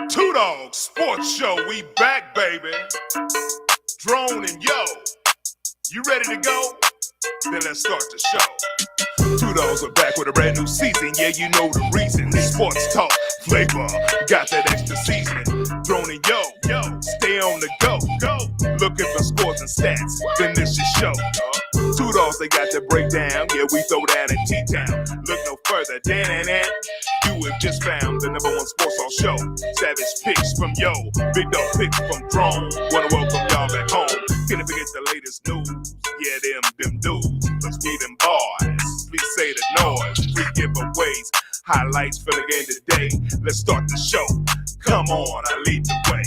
Two Dawgs Sports Show, we back, baby. Drone and Yo, you ready to go? Then let's start the show. Two Dawgs are back with a brand new season, yeah, you know the reason. Sports talk, flavor, got that extra seasoning. Drone and Yo, stay on the go. Looking for scores and stats, then this your show. Two Dawgs, they got the breakdown, yeah, we throw down in T-Town. Look no further, Dan. You have just found the number one sports talk show. Savage picks from Yo, big dog picks from Drone. Wanna welcome y'all back home. Can't forget the latest news. Yeah, them dudes. Let's be them boys. Please say the noise. Free giveaways, highlights for the game today. Let's start the show. Come on, I lead the way.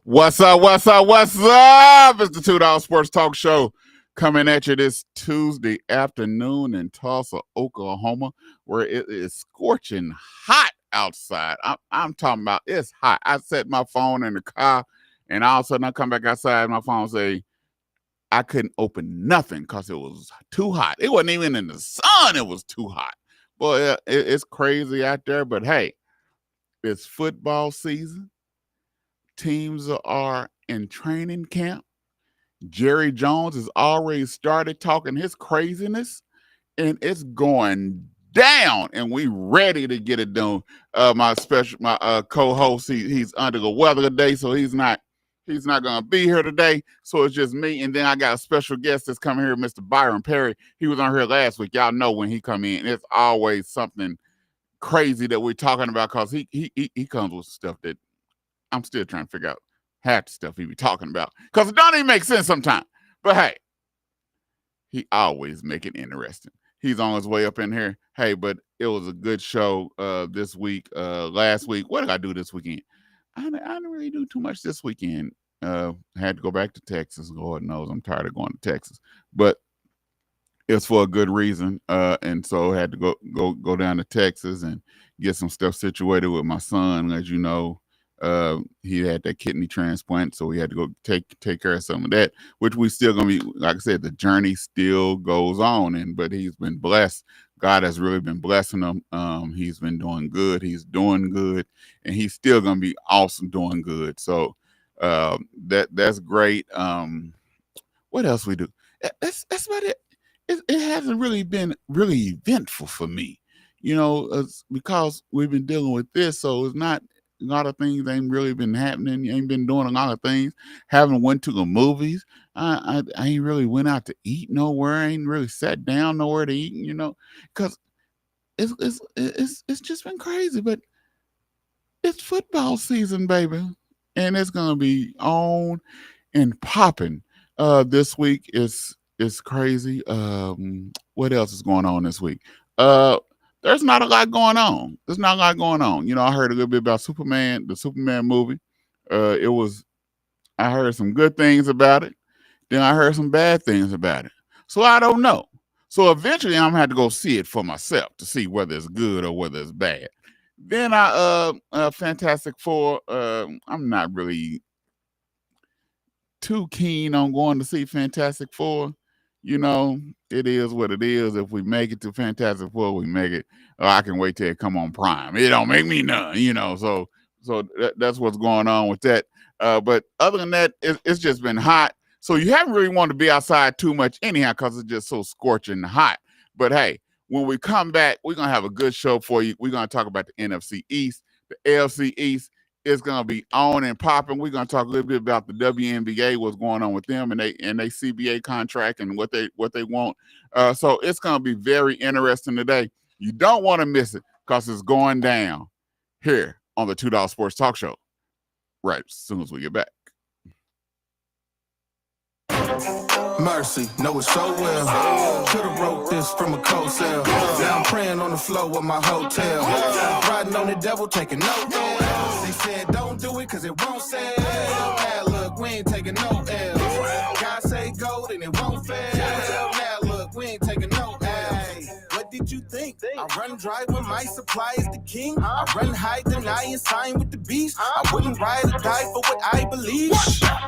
What's up? It's the Two Dawgs Sports Talk Show coming at you this Tuesday afternoon in Tulsa, Oklahoma, where it is scorching hot outside. I'm talking about it's hot. I set my phone in the car, and all of a sudden I come back outside, my phone say I couldn't open nothing because it was too hot. It wasn't even in the sun. It was too hot. Boy, it's crazy out there, but hey, it's football season. Teams are in training camp. Jerry Jones has already started talking his craziness, and it's going down, and we ready to get it done. My co-host, he's under the weather today, so he's not gonna be here today. So it's just me, and then I got a special guest that's coming here, Mr. Byron Perry. He was on here last week. Y'all know when he come in, it's always something crazy that we're talking about because he comes with stuff that I'm still trying to figure out half the stuff he be talking about because it don't even make sense sometimes. But hey, he always make it interesting. He's on his way up in here. Hey, but it was a good show this week. Last week, what did I do this weekend? I didn't really do too much this weekend. Had to go back to Texas. Lord knows I'm tired of going to Texas, but it's for a good reason. And so I had to go down to Texas and get some stuff situated with my son. As you know, he had that kidney transplant, so we had to go take care of some of that, which we still gonna be, like I said, the journey still goes on, but he's been blessed. God has really been blessing him. He's been doing good. He's doing good, and he's still gonna be awesome doing good. So that's great. What else we do? That's about it. It hasn't really been really eventful for me, because we've been dealing with this, so it's not. A lot of things ain't really been happening. You ain't been doing a lot of things. Haven't went to the movies. I ain't really went out to eat nowhere. I ain't really sat down nowhere to eat, because it's just been crazy. But it's football season, baby, and it's gonna be on and popping. This week is crazy. What else is going on this week? There's not a lot going on. I heard a little bit about Superman, the Superman movie. I heard some good things about it. Then I heard some bad things about it. So I don't know. So eventually I'm gonna have to go see it for myself to see whether it's good or whether it's bad. Then Fantastic Four, I'm not really too keen on going to see Fantastic Four. It is what it is. If we make it to Fantastic Four, we make it. I can wait till it come on Prime. It don't make me none, So that's what's going on with that. But other than that, it's just been hot. So you haven't really wanted to be outside too much anyhow because it's just so scorching hot. But hey, when we come back, we're going to have a good show for you. We're going to talk about the NFC East, the AFC East. It's gonna be on and popping. We're gonna talk a little bit about the WNBA, what's going on with them, and they CBA contract and what they want. So it's gonna be very interesting today. You don't want to miss it because it's going down here on the Two Dawgs Sports Talk Show. Right as soon as we get back. Mercy, know it so well. Could've wrote this from a cold cell. Now I'm praying on the floor of my hotel. Riding on the devil, taking no L's. They said don't do it cause it won't sell. Now look, we ain't taking no L's. God say go, then it won't fail. Now look, we ain't taking no L's. What did you think? I run dry when my supply is the king. I run high, deny and sign with the beast. I wouldn't ride or die for what I believe.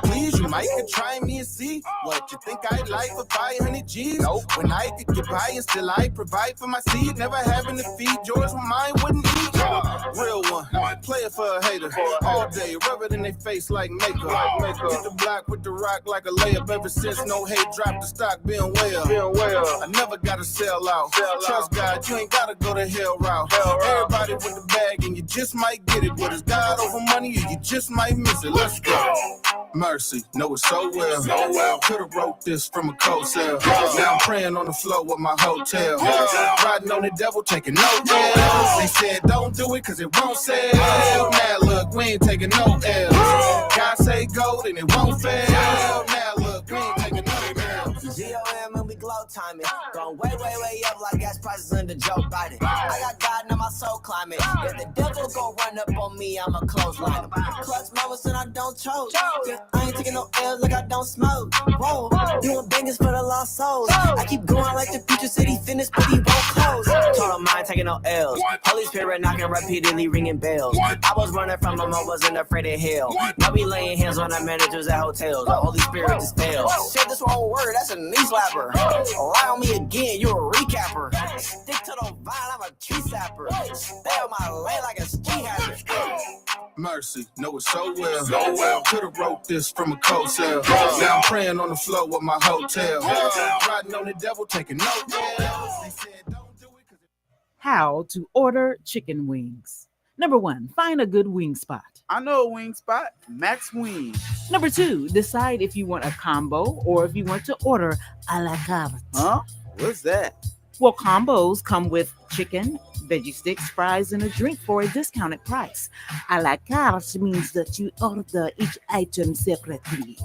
Please, you might could try me and see what you think I'd like for 500 G's. When I could get by and still I provide for my seed. Never having to feed yours when mine wouldn't eat. Real one, play it for a hater. All day, rub it in their face like makeup. Hit the block with the rock like a layup. Ever since no hate dropped the stock, been well. I never gotta sell out. Trust God, you ain't gotta go the hell route. Everybody with the bag and you just might get it. But it's God over money or you just might miss it. Let's go. Mercy, know it so well. Could've wrote this from a cold cell. Now I'm praying on the floor with my hotel. Riding on the devil, taking no L's. They said don't do it cause it won't sell. Now look, we ain't taking no L's. God say go, then it won't fail. Now look, we ain't taking no L's. GOM and we glow timing. Going way up like gas prices under Joe Biden. I got God in my soul climbing. If the devil gon' run up on me, I'ma clothesline him. Clutch moments and I don't choke. I ain't taking no L's like I don't smoke. Whoa, doing bangers for the lost souls. I keep going like the future city finished, but he won't close. Told him I ain't taking no L's. Holy Spirit knocking repeatedly, ringing bells. I was running from him, I wasn't afraid of hell. Now we laying hands on the managers at hotels. The Holy Spirit just fails. Shit, this wrong word, that's a knee slapper. Lie on me again, you a recapper. Stick to the vine, I'm a tree sapper. Stay on my lane like a ski hazard. Mercy, know it so well. Could've wrote this from a cold cell. Now I'm praying on the floor with my hotel. Riding on the devil, taking no L's. They said don't do it 'cause How to order chicken wings. Number 1, find a good wing spot. I know a wing spot, Max Wings. Number 2, decide if you want a combo or if you want to order a la carte. Huh? What's that? Well, combos come with chicken, veggie sticks, fries, and a drink for a discounted price. A la carte means that you order each item separately.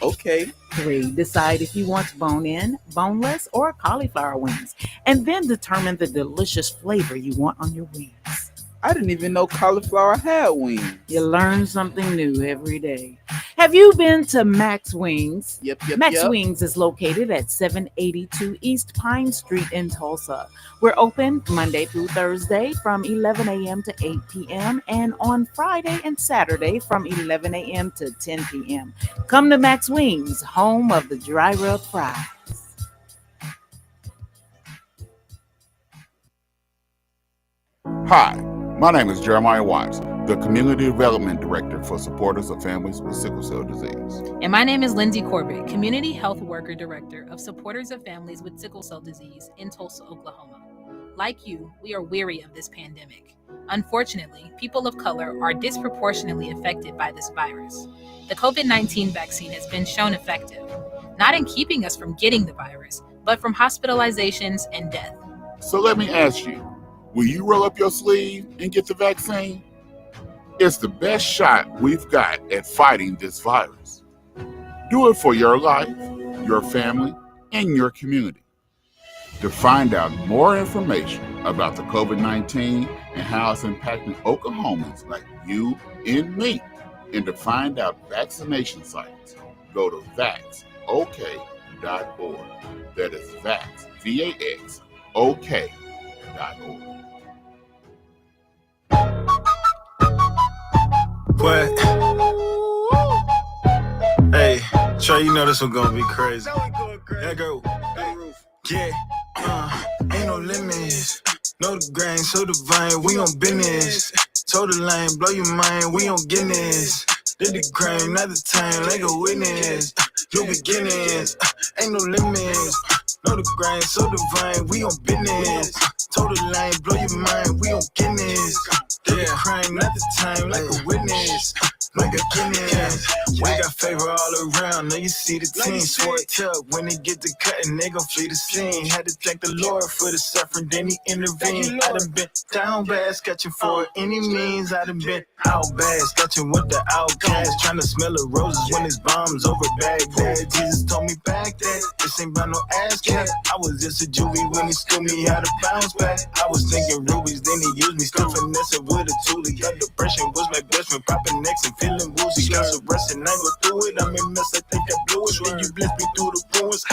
Okay. 3, decide if you want bone-in, boneless, or cauliflower wings, and then determine the delicious flavor you want on your wings. I didn't even know cauliflower had wings. You learn something new every day. Have you been to Max Wings? Yep. Max Wings is located at 782 East Pine Street in Tulsa. We're open Monday through Thursday from 11 a.m. to 8 p.m. and on Friday and Saturday from 11 a.m. to 10 p.m. Come to Max Wings, home of the dry rub fries. Hi, my name is Jeremiah Watts, the Community Development Director for Supporters of Families with Sickle Cell Disease. And my name is Lindsay Corbett, Community Health Worker Director of Supporters of Families with Sickle Cell Disease in Tulsa, Oklahoma. Like you, we are weary of this pandemic. Unfortunately, people of color are disproportionately affected by this virus. The COVID-19 vaccine has been shown effective, not in keeping us from getting the virus, but from hospitalizations and death. So let me ask you, will you roll up your sleeve and get the vaccine? It's the best shot we've got at fighting this virus. Do it for your life, your family, and your community. To find out more information about the COVID-19 and how it's impacting Oklahomans like you and me, and to find out vaccination sites, go to vaxok.org. That is vax, VAX-OK.org. What? Hey, Trey, you know this one gonna be crazy. Yeah, go. Yeah, ain't no limits. Know the grain, so divine, we on business. Told the line, blow your mind, we on Guinness. Did the crime, not the time, like a witness. New beginnings, ain't no limits. Know the grind, so divine, we on business. Told the line, blow your mind, we on Guinness. Did the crime, not the time, like a witness. Like a Guinness. We got favor all around, now you see the team. Swore up when they get to cutting, they gon' flee the scene. Had to thank the Lord for the suffering, then he intervened. I done been down bad, sketching for any means. I done been out bad, sketching with the outcast. Trying to smell the roses when it's bombs over Baghdad. Jesus told me back that this ain't about no ass cat. I was just a juvie when he schooled me how to bounce back. I was thinking rubies, then he used me, still finessing with a toolie. Got depression, was my best friend, popping necks and feeling woozy. Got some rest and I go through it. I'm in mess, I think I blew it. Then you blessed me through the ruins.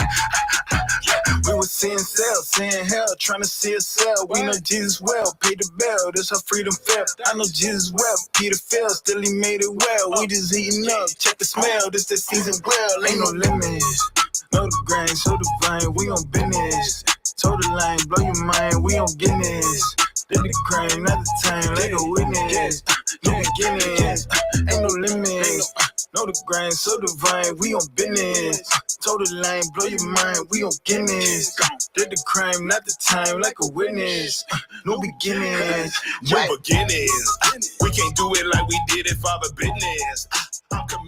We was seeing sales, seeing hell, trying to see us sell. We know Jesus well, pay the bell, this how freedom felt. I know Jesus well, Peter fell, still he made it well. We just eating up, check the smell, this the season well. Ain't no limits, know the grain, so the vine, we on business. Told the line, blow your mind, we on Guinness. Did the crime, not the time, like a witness. No beginnings, ain't no limits. Know the grind, so divine, we on business. Told the line, blow your mind, we on Guinness. Did the crime, not the time, like a witness. No beginnings. No beginnings. We can't do it like we did it for the business.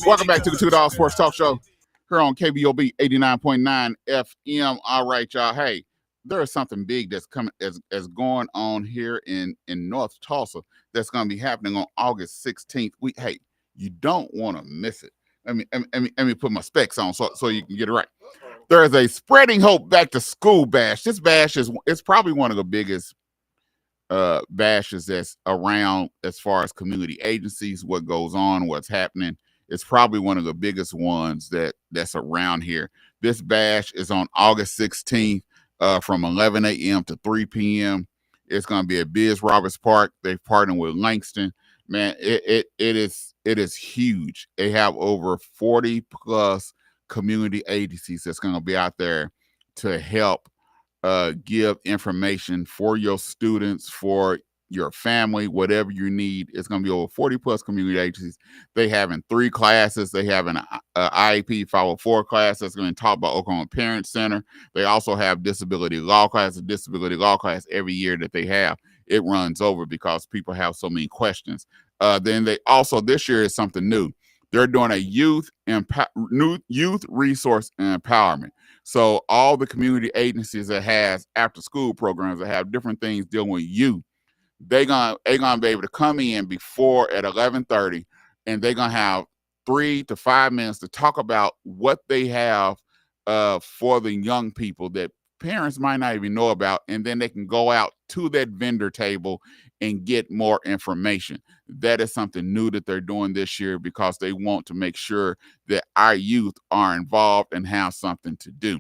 Welcome back to the Two Dogs Sports Talk Show here on KBOB 89.9 FM. All right, y'all. Hey, there is something big that's coming as going on here in North Tulsa that's going to be happening on August 16th. Hey, you don't want to miss it. Let me put my specs on so you can get it right. There is a Spreading Hope Back to School bash. This bash it's probably one of the biggest bashes that's around as far as community agencies, what goes on, what's happening. It's probably one of the biggest ones that's around here. This bash is on August 16th from 11 a.m. to 3 p.m. It's going to be at Biz Roberts Park. They've partnered with Langston. Man, it is huge. They have over 40 plus community agencies that's going to be out there to help give information for your students, for your family, whatever you need. It's going to be over 40 plus community agencies. They having 3 classes. They have an IEP 504 class that's going to talk about Oklahoma Parent Center. They also have disability law class, a disability law class every year that they have. It runs over because people have so many questions. Then they also, this year is something new. They're doing a youth resource and empowerment. So all the community agencies that has after school programs that have different things dealing with youth, they're gonna be able to come in before at 11:30, and they're gonna have 3 to 5 minutes to talk about what they have for the young people that parents might not even know about, and then they can go out to that vendor table and get more information. That is something new that they're doing this year because they want to make sure that our youth are involved and have something to do.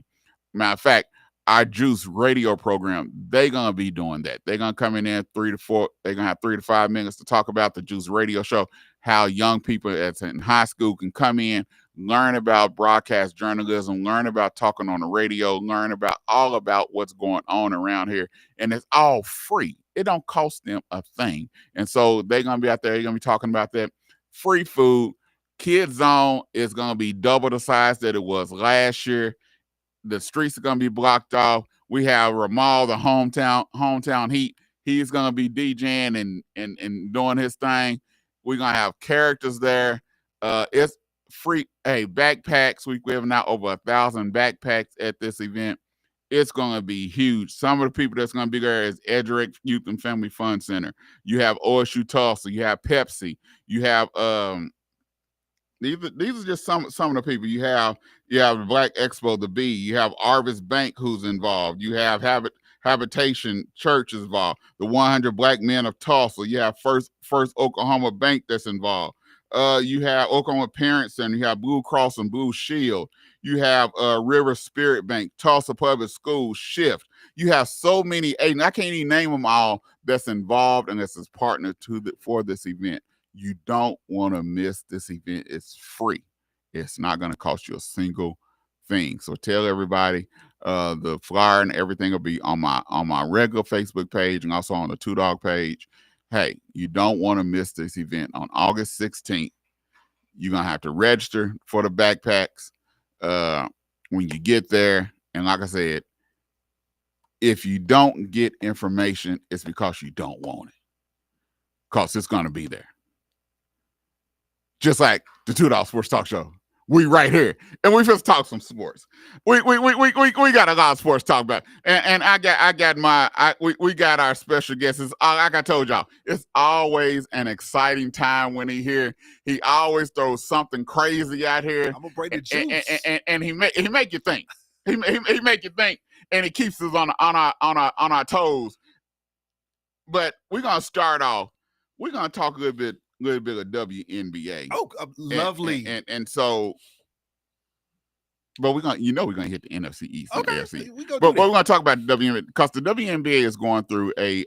Matter of fact, our Juice radio program, they're going to be doing that. They're going to come in there 3 to 4. They're going to have 3 to 5 minutes to talk about the Juice radio show, how young people that's in high school can come in, learn about broadcast journalism, learn about talking on the radio, learn about all about what's going on around here. And it's all free. It don't cost them a thing. And so they're going to be out there. They're going to be talking about that. Free food. Kids Zone is going to be double the size that it was last year. The streets are going to be blocked off. We have Ramal, the hometown heat. He's going to be DJing and doing his thing. We're going to have characters there. It's free. Hey, backpacks. We're giving out over 1,000 backpacks at this event. It's going to be huge. Some of the people that's going to be there is Edric Youth and Family Fun Center. You have OSU Tulsa. You have Pepsi. You have these are just some of the people. You have the Black Expo, the B. You have Arvis Bank who's involved. You have Habitation Church is involved. The 100 Black Men of Tulsa. You have First Oklahoma Bank that's involved. You have Oklahoma Parent Center. You have Blue Cross and Blue Shield. You have River Spirit Bank, Tulsa Public Schools, Shift. You have so many, and I can't even name them all that's involved and that's a partner for this event. You don't want to miss this event. It's free. It's not going to cost you a single thing. So tell everybody the flyer and everything will be on my regular Facebook page and also on the Two Dog page. Hey, you don't want to miss this event on August 16th. You're going to have to register for the backpacks when you get there. And like I said, if you don't get information, it's because you don't want it. Because it's going to be there. Just like the Two Dog Sports Talk Show. We right here. And we just talk some sports. We got a lot of sports to talk about. And we got our special guests. Like I told y'all, it's always an exciting time when he here. He always throws something crazy out here. I'm gonna break the juice. And he make you think. He make you think, and he keeps us on our toes. But we're gonna start off. We're gonna talk a little bit of WNBA. Oh, lovely. And so But we're gonna hit the NFC East and Okay, AFC. we go. But we're gonna talk about the WNBA because the WNBA is going through a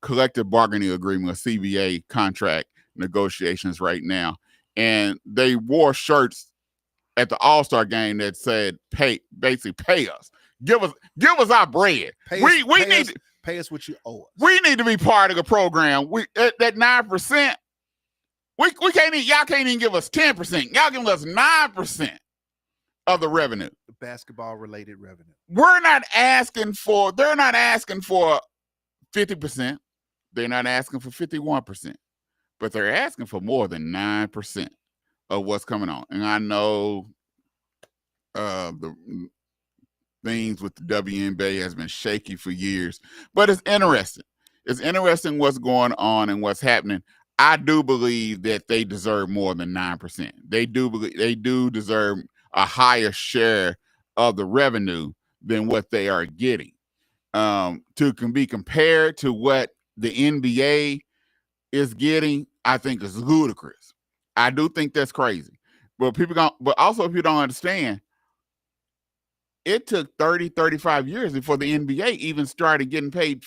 collective bargaining agreement, a CBA contract negotiations right now, and they wore shirts at the All-Star game that said pay us, give us our bread. We need to pay us what you owe us. We need to be part of the program. We that 9%. We can't even, y'all can't even give us 10%. Y'all giving us 9% of the revenue. Basketball related revenue. They're not asking for 50%. They're not asking for 51%. But they're asking for more than 9% of what's coming on. And I know the things with the WNBA has been shaky for years, but it's interesting. It's interesting what's going on and what's happening. I do believe that they deserve more than 9%. They do deserve a higher share of the revenue than what they are getting. Can be compared to what the NBA is getting, I think is ludicrous. I do think that's crazy. But also if you don't understand, it took 30, 35 years before the NBA even started getting paid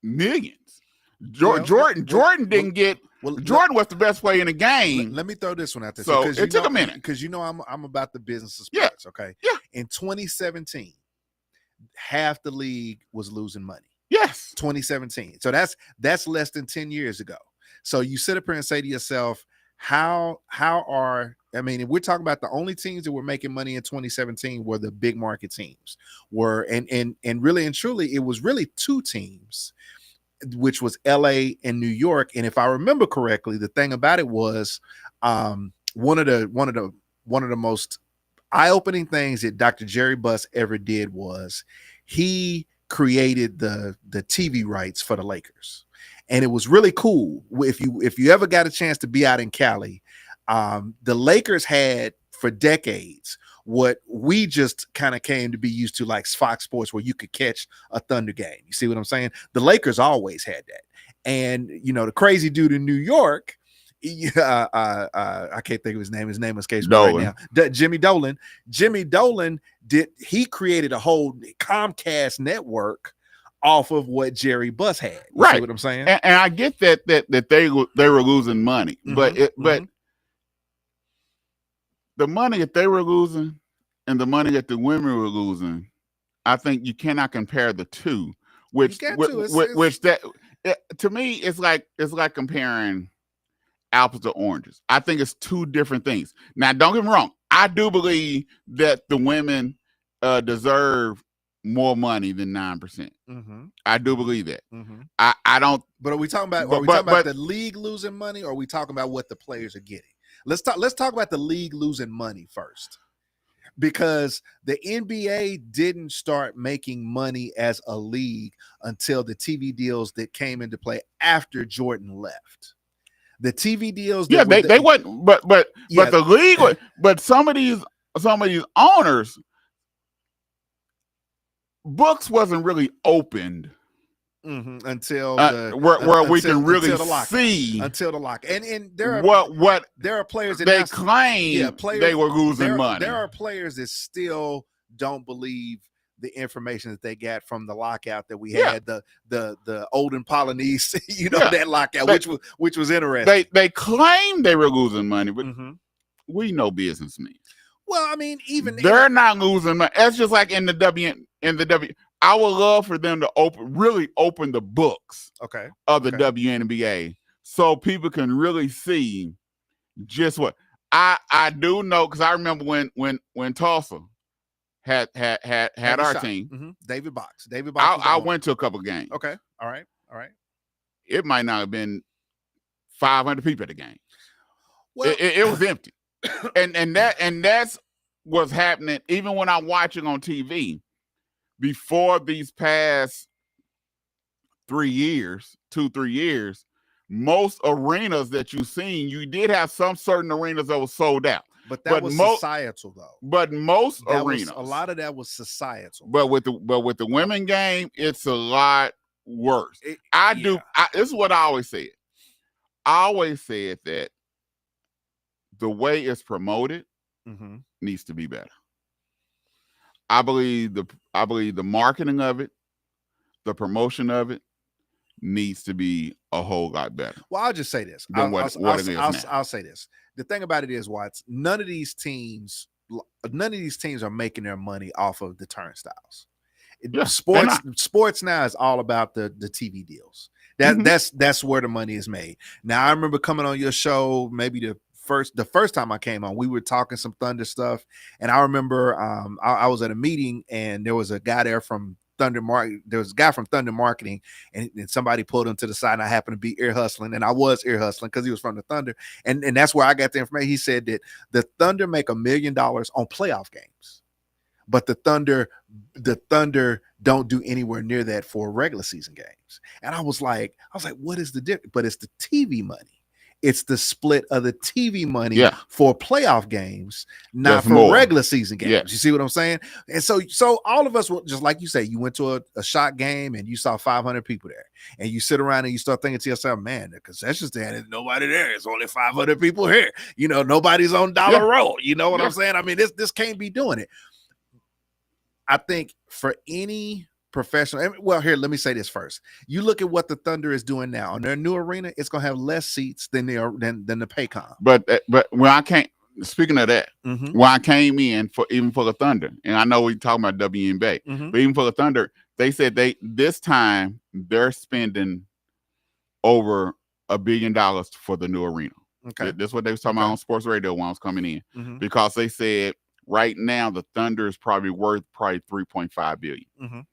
millions. Jordan was the best player in the game. Let me throw this one out there. So it took a minute. Because I'm about the business of sports, okay? Yeah. In 2017, half the league was losing money. Yes. 2017. So that's less than 10 years ago. So you sit up here and say to yourself, if we're talking about the only teams that were making money in 2017 were the big market teams. And really and truly, it was really two teams, which was LA and New York. And if I remember correctly, the thing about it was one of the most eye-opening things that Dr. Jerry Buss ever did was he created the TV rights for the Lakers. And it was really cool. If you ever got a chance to be out in Cali, the Lakers had for decades what we just kind of came to be used to, like Fox Sports, where you could catch a Thunder game. You see what I'm saying? The Lakers always had that. And, the crazy dude in New York, I can't think of his name. His name escapes me right now. Jimmy Dolan. Jimmy Dolan he created a whole Comcast network off of what Jerry Buss had. You see what I'm saying? And I get that they were losing money, but the money that they were losing and the money that the women were losing, I think you cannot compare the two. To me, it's like comparing apples to oranges. I think it's two different things. Now, don't get me wrong. I do believe that the women deserve more money than 9%. Mm-hmm. I do believe that. Mm-hmm. I don't. But are we talking about the league losing money, or are we talking about what the players are getting? Let's talk about the league losing money first, because the NBA didn't start making money as a league until the TV deals that came into play after Jordan left. The TV deals, they wasn't, but the league, but some of these owners' books wasn't really opened. Mm-hmm. Until where we can really see until the lock, and there are there are players that they claim they were losing money. There are players that still don't believe the information that they got from the lockout that we had, the Olden Polynese, that lockout, which was interesting. They claim they were losing money, but we know businessmen. Well, I mean, they're not losing money. That's just like in the W. I would love for them to open the books of the WNBA so people can really see just what I do know, because I remember when Tulsa had our team. Mm-hmm. David Box. I went to a couple games. Okay. All right. It might not have been 500 people at the game. Well, it was empty. and that's what's happening even when I'm watching on TV. Before these past 3 years, 2-3 years, most arenas that you've seen, you did have some certain arenas that were sold out. But that was societal, though. But most arenas, a lot of that was societal. But with the women game, it's a lot worse. This is what I always said. I always said that the way it's promoted Mhm. needs to be better. I believe the marketing of it, the promotion of it needs to be a whole lot better Well, I'll just say this. than what it is now. I'll say this. The thing about it is, Watts, none of these teams are making their money off of the turnstiles. Yeah, Sports now is all about the TV deals. That's where the money is made. Now, I remember coming on your show, maybe the first time I came on, we were talking some Thunder stuff, and I remember I was at a meeting and there was a guy there from Thunder Marketing, and somebody pulled him to the side, and I happened to be ear hustling, and I was ear hustling because he was from the Thunder, and that's where I got the information. He said that the Thunder make $1 million on playoff games, but the Thunder don't do anywhere near that for regular season games. And I was like, what is the difference? But it's the TV money. It's the split of the TV money for playoff games, not for regular season games. You see what I'm saying? And so all of us, just like you say, you went to a shot game and you saw 500 people there, and you sit around and you start thinking to yourself, man, the concession stand, there's nobody there. It's only 500 people here. You know, nobody's on Dollar Roll. You know what I'm saying? I mean, this can't be doing it. I think for any professional, well, here, let me say this first. You look at what the Thunder is doing now on their new arena, it's gonna have less seats than the Paycom. But when I came, speaking of that, when I came in for the Thunder, and I know we're talking about WNBA, but even for the Thunder, they said this time they're spending over $1 billion for the new arena. Okay, that's what they was talking about on sports radio when I was coming in, because they said right now the Thunder is probably worth $3.5 billion.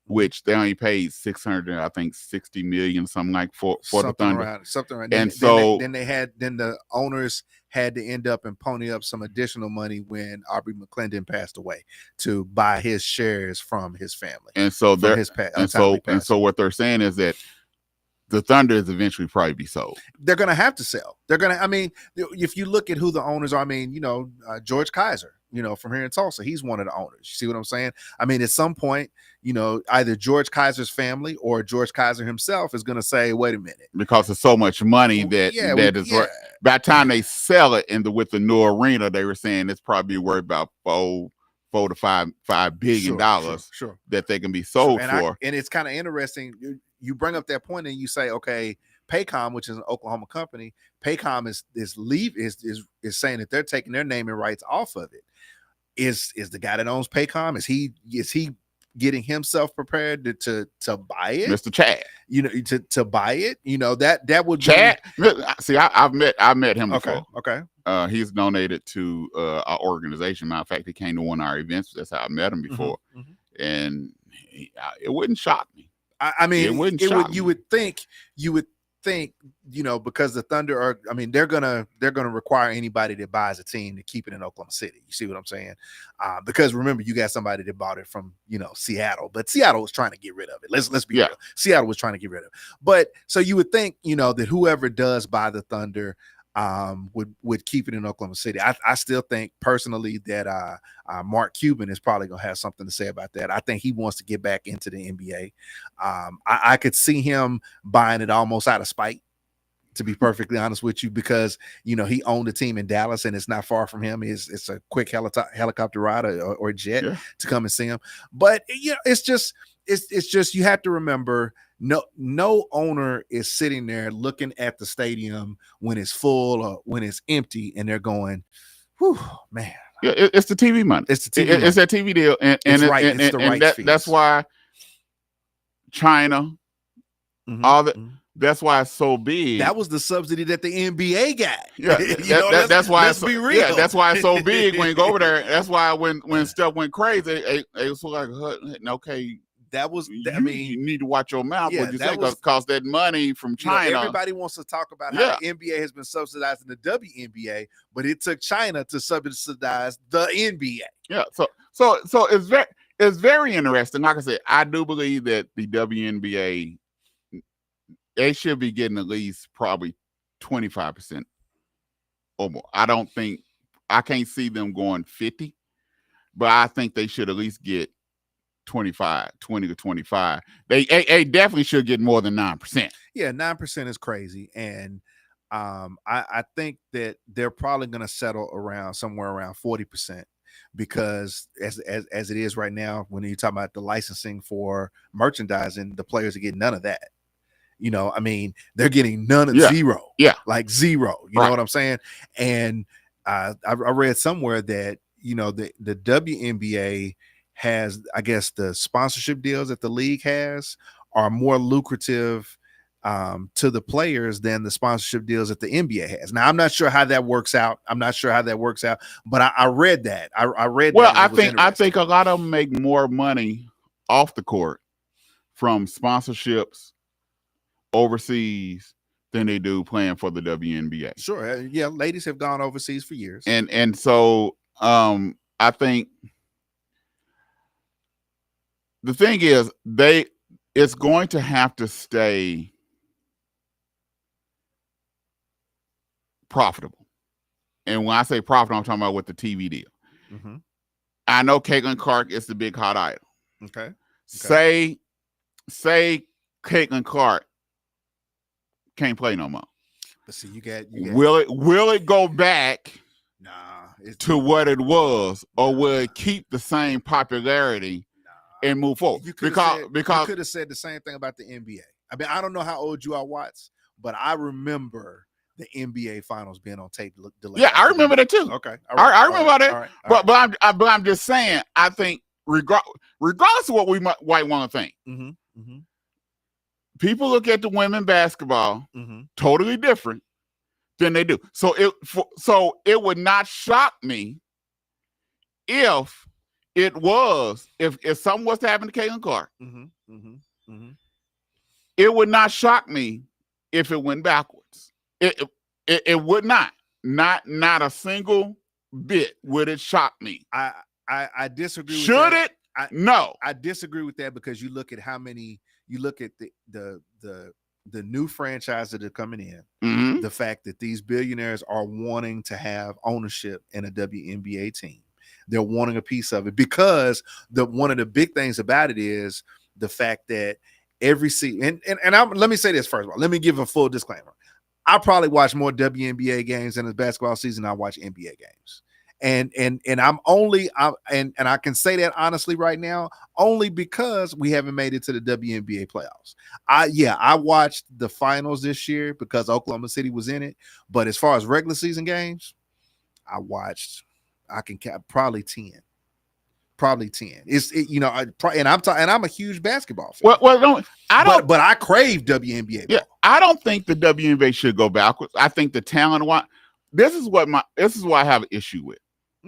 Which they only paid $660 million, something like for the Thunder. Something around. And then the owners had to end up and pony up some additional money when Aubrey McClendon passed away to buy his shares from his family. And so what they're saying is that the Thunder is eventually probably be sold. They're going to have to sell. I mean, if you look at who the owners are, I mean, George Kaiser, from here in Tulsa, he's one of the owners. You see what I'm saying? I mean, at some point, either George Kaiser's family or George Kaiser himself is going to say, wait a minute. Because there's so much money that by the time they sell it with the new arena, they were saying it's probably worth about $4 to $5 billion that they can be sold for. And it's kind of interesting. You bring up that point and you say, okay, Paycom, which is an Oklahoma company, Paycom is saying that they're taking their naming rights off of it. Is the guy that owns Paycom, is he getting himself prepared to buy it? Mr. Chad. To buy it, that would Chad. See, I've met him before. Okay. He's donated to our organization. Matter of fact, he came to one of our events. That's how I met him before. And it wouldn't shock me. I mean, you would think, because the Thunder are, I mean, they're gonna require anybody that buys a team to keep it in Oklahoma City. You see what I'm saying? Because remember, you got somebody that bought it from Seattle, but Seattle was trying to get rid of it. Let's be real. Seattle was trying to get rid of it. But so you would think, that whoever does buy the Thunder would keep it in Oklahoma City. I still think personally that Mark Cuban is probably gonna have something to say about that. I think he wants to get back into the NBA. I could see him buying it almost out of spite, to be perfectly honest with you, because he owned a team in Dallas and it's not far from him. It's a quick helicopter ride or jet to come and see him. But it's just you have to remember, no owner is sitting there looking at the stadium when it's full or when it's empty and they're going, whew, man. Yeah, it's the TV money. It's the TV money. It's that TV deal. And it's the right that's why China, all that. That's why it's so big. That was the subsidy that the NBA got. Yeah, that's why it's so real. Yeah, that's why it's so big when you go over there. That's why when stuff went crazy, it was like, okay, that was. You need to watch your mouth. What you say? Because that money from China. Everybody wants to talk about how the NBA has been subsidizing the WNBA, but it took China to subsidize the NBA. Yeah, so it's very interesting. Like I said, I do believe that the WNBA, they should be getting at least probably 25% or more. I can't see them going 50, but I think they should at least get 20 to 25. They definitely should get more than 9%. Yeah, 9% is crazy. And I think that they're probably going to settle around somewhere around 40%, because as it is right now, when you talk about the licensing for merchandising, the players are getting none of that. I mean, they're getting none of zero. Yeah. Like zero. You know what I'm saying? And I read somewhere that, the WNBA has, I guess, the sponsorship deals that the league has are more lucrative to the players than the sponsorship deals that the NBA has. Now, I'm not sure how that works out. But I read that. I read well, that. I think a lot of them make more money off the court from sponsorships overseas than they do playing for the WNBA. Sure. Yeah, ladies have gone overseas for years. And so I think the thing is it's going to have to stay profitable. And when I say profitable, I'm talking about with the TV deal. Mm-hmm. I know Caitlin Clark is the big hot idol. Okay. Say Caitlin Clark can't play no more. But see, you got will it go back to what it was, or will it keep the same popularity and move forward? Because you could have said the same thing about the NBA. I mean, I don't know how old you are, Watts, but I remember the NBA finals being on tape delayed. Yeah, I remember that too. Okay, I remember that. All right. But I'm just saying, I think regardless of what we might want to think, people look at the women basketball totally different than they do. So it would not shock me if something was to happen to Caitlin Clark. It would not shock me if it went backwards. It would not a single bit would it shock me. I disagree. Should it? No, I disagree with that, because you look at the new franchises that are coming in, the fact that these billionaires are wanting to have ownership in a WNBA team. They're wanting a piece of it, because one of the big things about it is the fact that every season, let me say this first of all. Let me give a full disclaimer. I probably watch more WNBA games in the basketball season than I watch NBA games. And I can say that honestly right now, only because we haven't made it to the WNBA playoffs. I watched the finals this year because Oklahoma City was in it. But as far as regular season games, I can count probably 10. Probably 10. And I'm a huge basketball fan. But I crave WNBA. Yeah, I don't think the WNBA should go backwards. I think the talent one. This is what I have an issue with.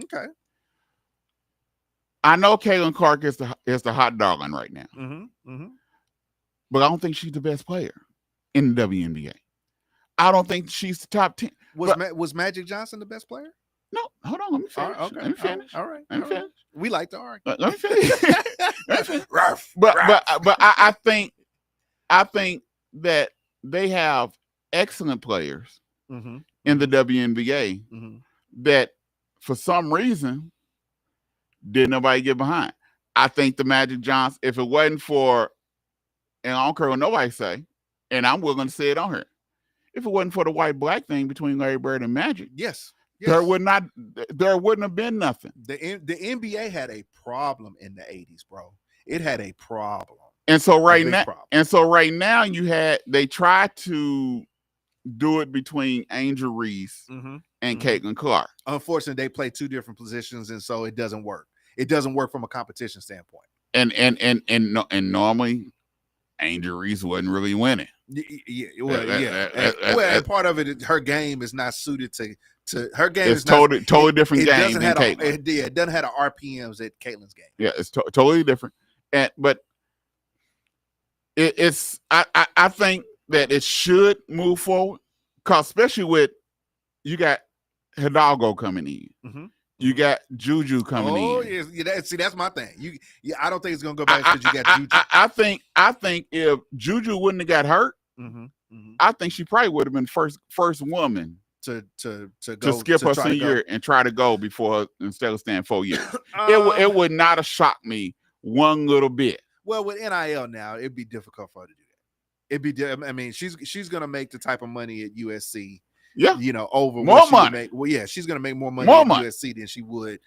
Okay. I know Caitlin Clark is the hot darling right now, but I don't think she's the best player in the WNBA. I don't think she's the top 10. Was Magic Johnson the best player? No, hold on. Let me finish. Okay. Let me finish. All right. Let me finish. We like to argue. Let me finish. But I think that they have excellent players in the WNBA that, for some reason, did nobody get behind. I think the Magic Johnson, if it wasn't for, and I don't care what nobody say, and I'm willing to say it on here, if it wasn't for the white-black thing between Larry Bird and Magic, yes. there wouldn't have been nothing. The NBA had a problem in the 80s, bro. It had a problem. And so right now they tried to do it between Angel Reese and Caitlin Clark. Unfortunately, they play two different positions, and so it doesn't work. It doesn't work from a competition standpoint. And normally Angel Reese wasn't really winning. Well, part of it, her game is not suited to her game. It's totally different game than Caitlin. It doesn't have the RPMs at Caitlin's game. Yeah, it's totally different. But I think that it should move forward, because especially with, you got Hidalgo coming in. You got Juju coming in. Oh, yeah. See, that's my thing. I don't think it's gonna go back because you got Juju. I think if Juju wouldn't have got hurt, I think she probably would have been first woman to skip her senior year and try to go instead of staying 4 years. It would not have shocked me one little bit. Well, with NIL now, it'd be difficult for her to do that. I mean, she's gonna make the type of money at USC Yeah. over More what she would money. make. Well, yeah, she's gonna make more money More at money. USC than she would,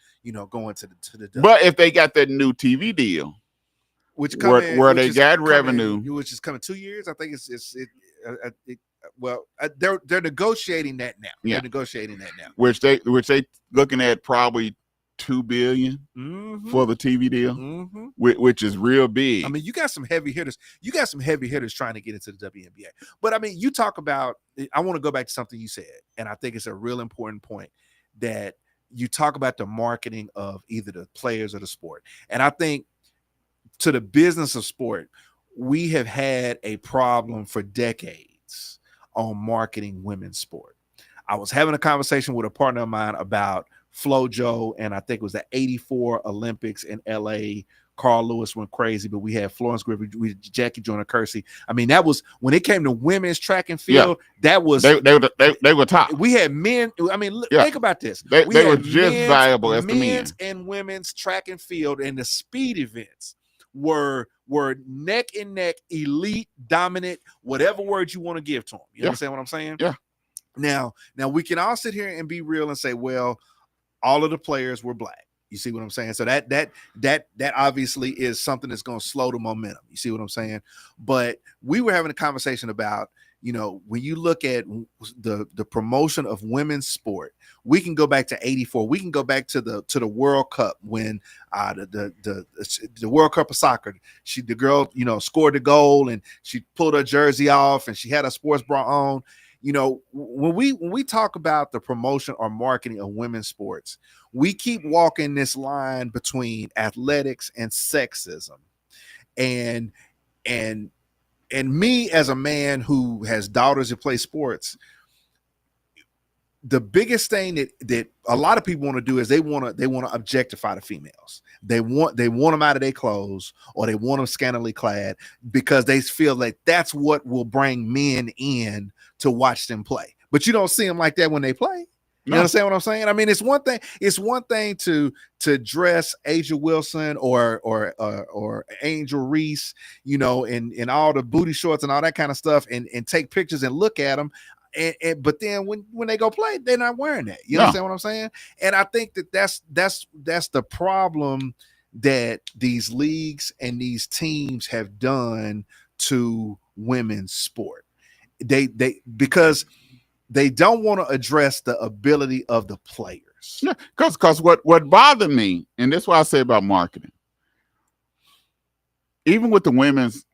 going to the But if they got that new TV deal, which where they got revenue, which is coming 2 years. I think they're negotiating that now. Yeah. They're negotiating that now. which they looking at probably $2 billion for the TV deal, which is real big. I mean, you got some heavy hitters. You got some heavy hitters trying to get into the WNBA. But I mean, you talk about. I want to go back to something you said, and I think it's a real important point that you talk about the marketing of either the players or the sport. And I think to the business of sport, we have had a problem for decades on marketing women's sport. I was having a conversation with a partner of mine about FloJo, and I think it was the 84 Olympics in LA. Carl Lewis went crazy, but we had Florence Griffith, Jackie Joyner-Kersee. I mean, that was when it came to women's track and field. Yeah. That was they were top. We had men. I mean, think about this. They were just valuable as the men. And women's track and field, and the speed events were neck and neck, elite, dominant, whatever word you want to give to them. You understand what I'm saying? Yeah. Now we can all sit here and be real and say, well, all of the players were black. You see what I'm saying? So that obviously is something that's going to slow the momentum. You see what I'm saying? But we were having a conversation about, when you look at the promotion of women's sport, we can go back to 84. We can go back to the World Cup when the World Cup of soccer, the girl, scored the goal and she pulled her jersey off and she had a sports bra on. When we talk about the promotion or marketing of women's sports, we keep walking this line between athletics and sexism. And me as a man who has daughters who play sports, the biggest thing that a lot of people want to do is they want to objectify the females. They want them out of their clothes, or they want them scantily clad, because they feel like that's what will bring men in to watch them play. But you don't see them like that when they play. You understand what I'm saying? I mean, it's one thing to dress Asia Wilson or Angel Reese, in all the booty shorts and all that kind of stuff, and take pictures and look at them. But then when they go play, they're not wearing that. You understand what I'm saying? And I think that's the problem that these leagues and these teams have done to women's sport. Because they don't want to address the ability of the players. Yeah, because what bothered me, and that's what I say about marketing, even with the women's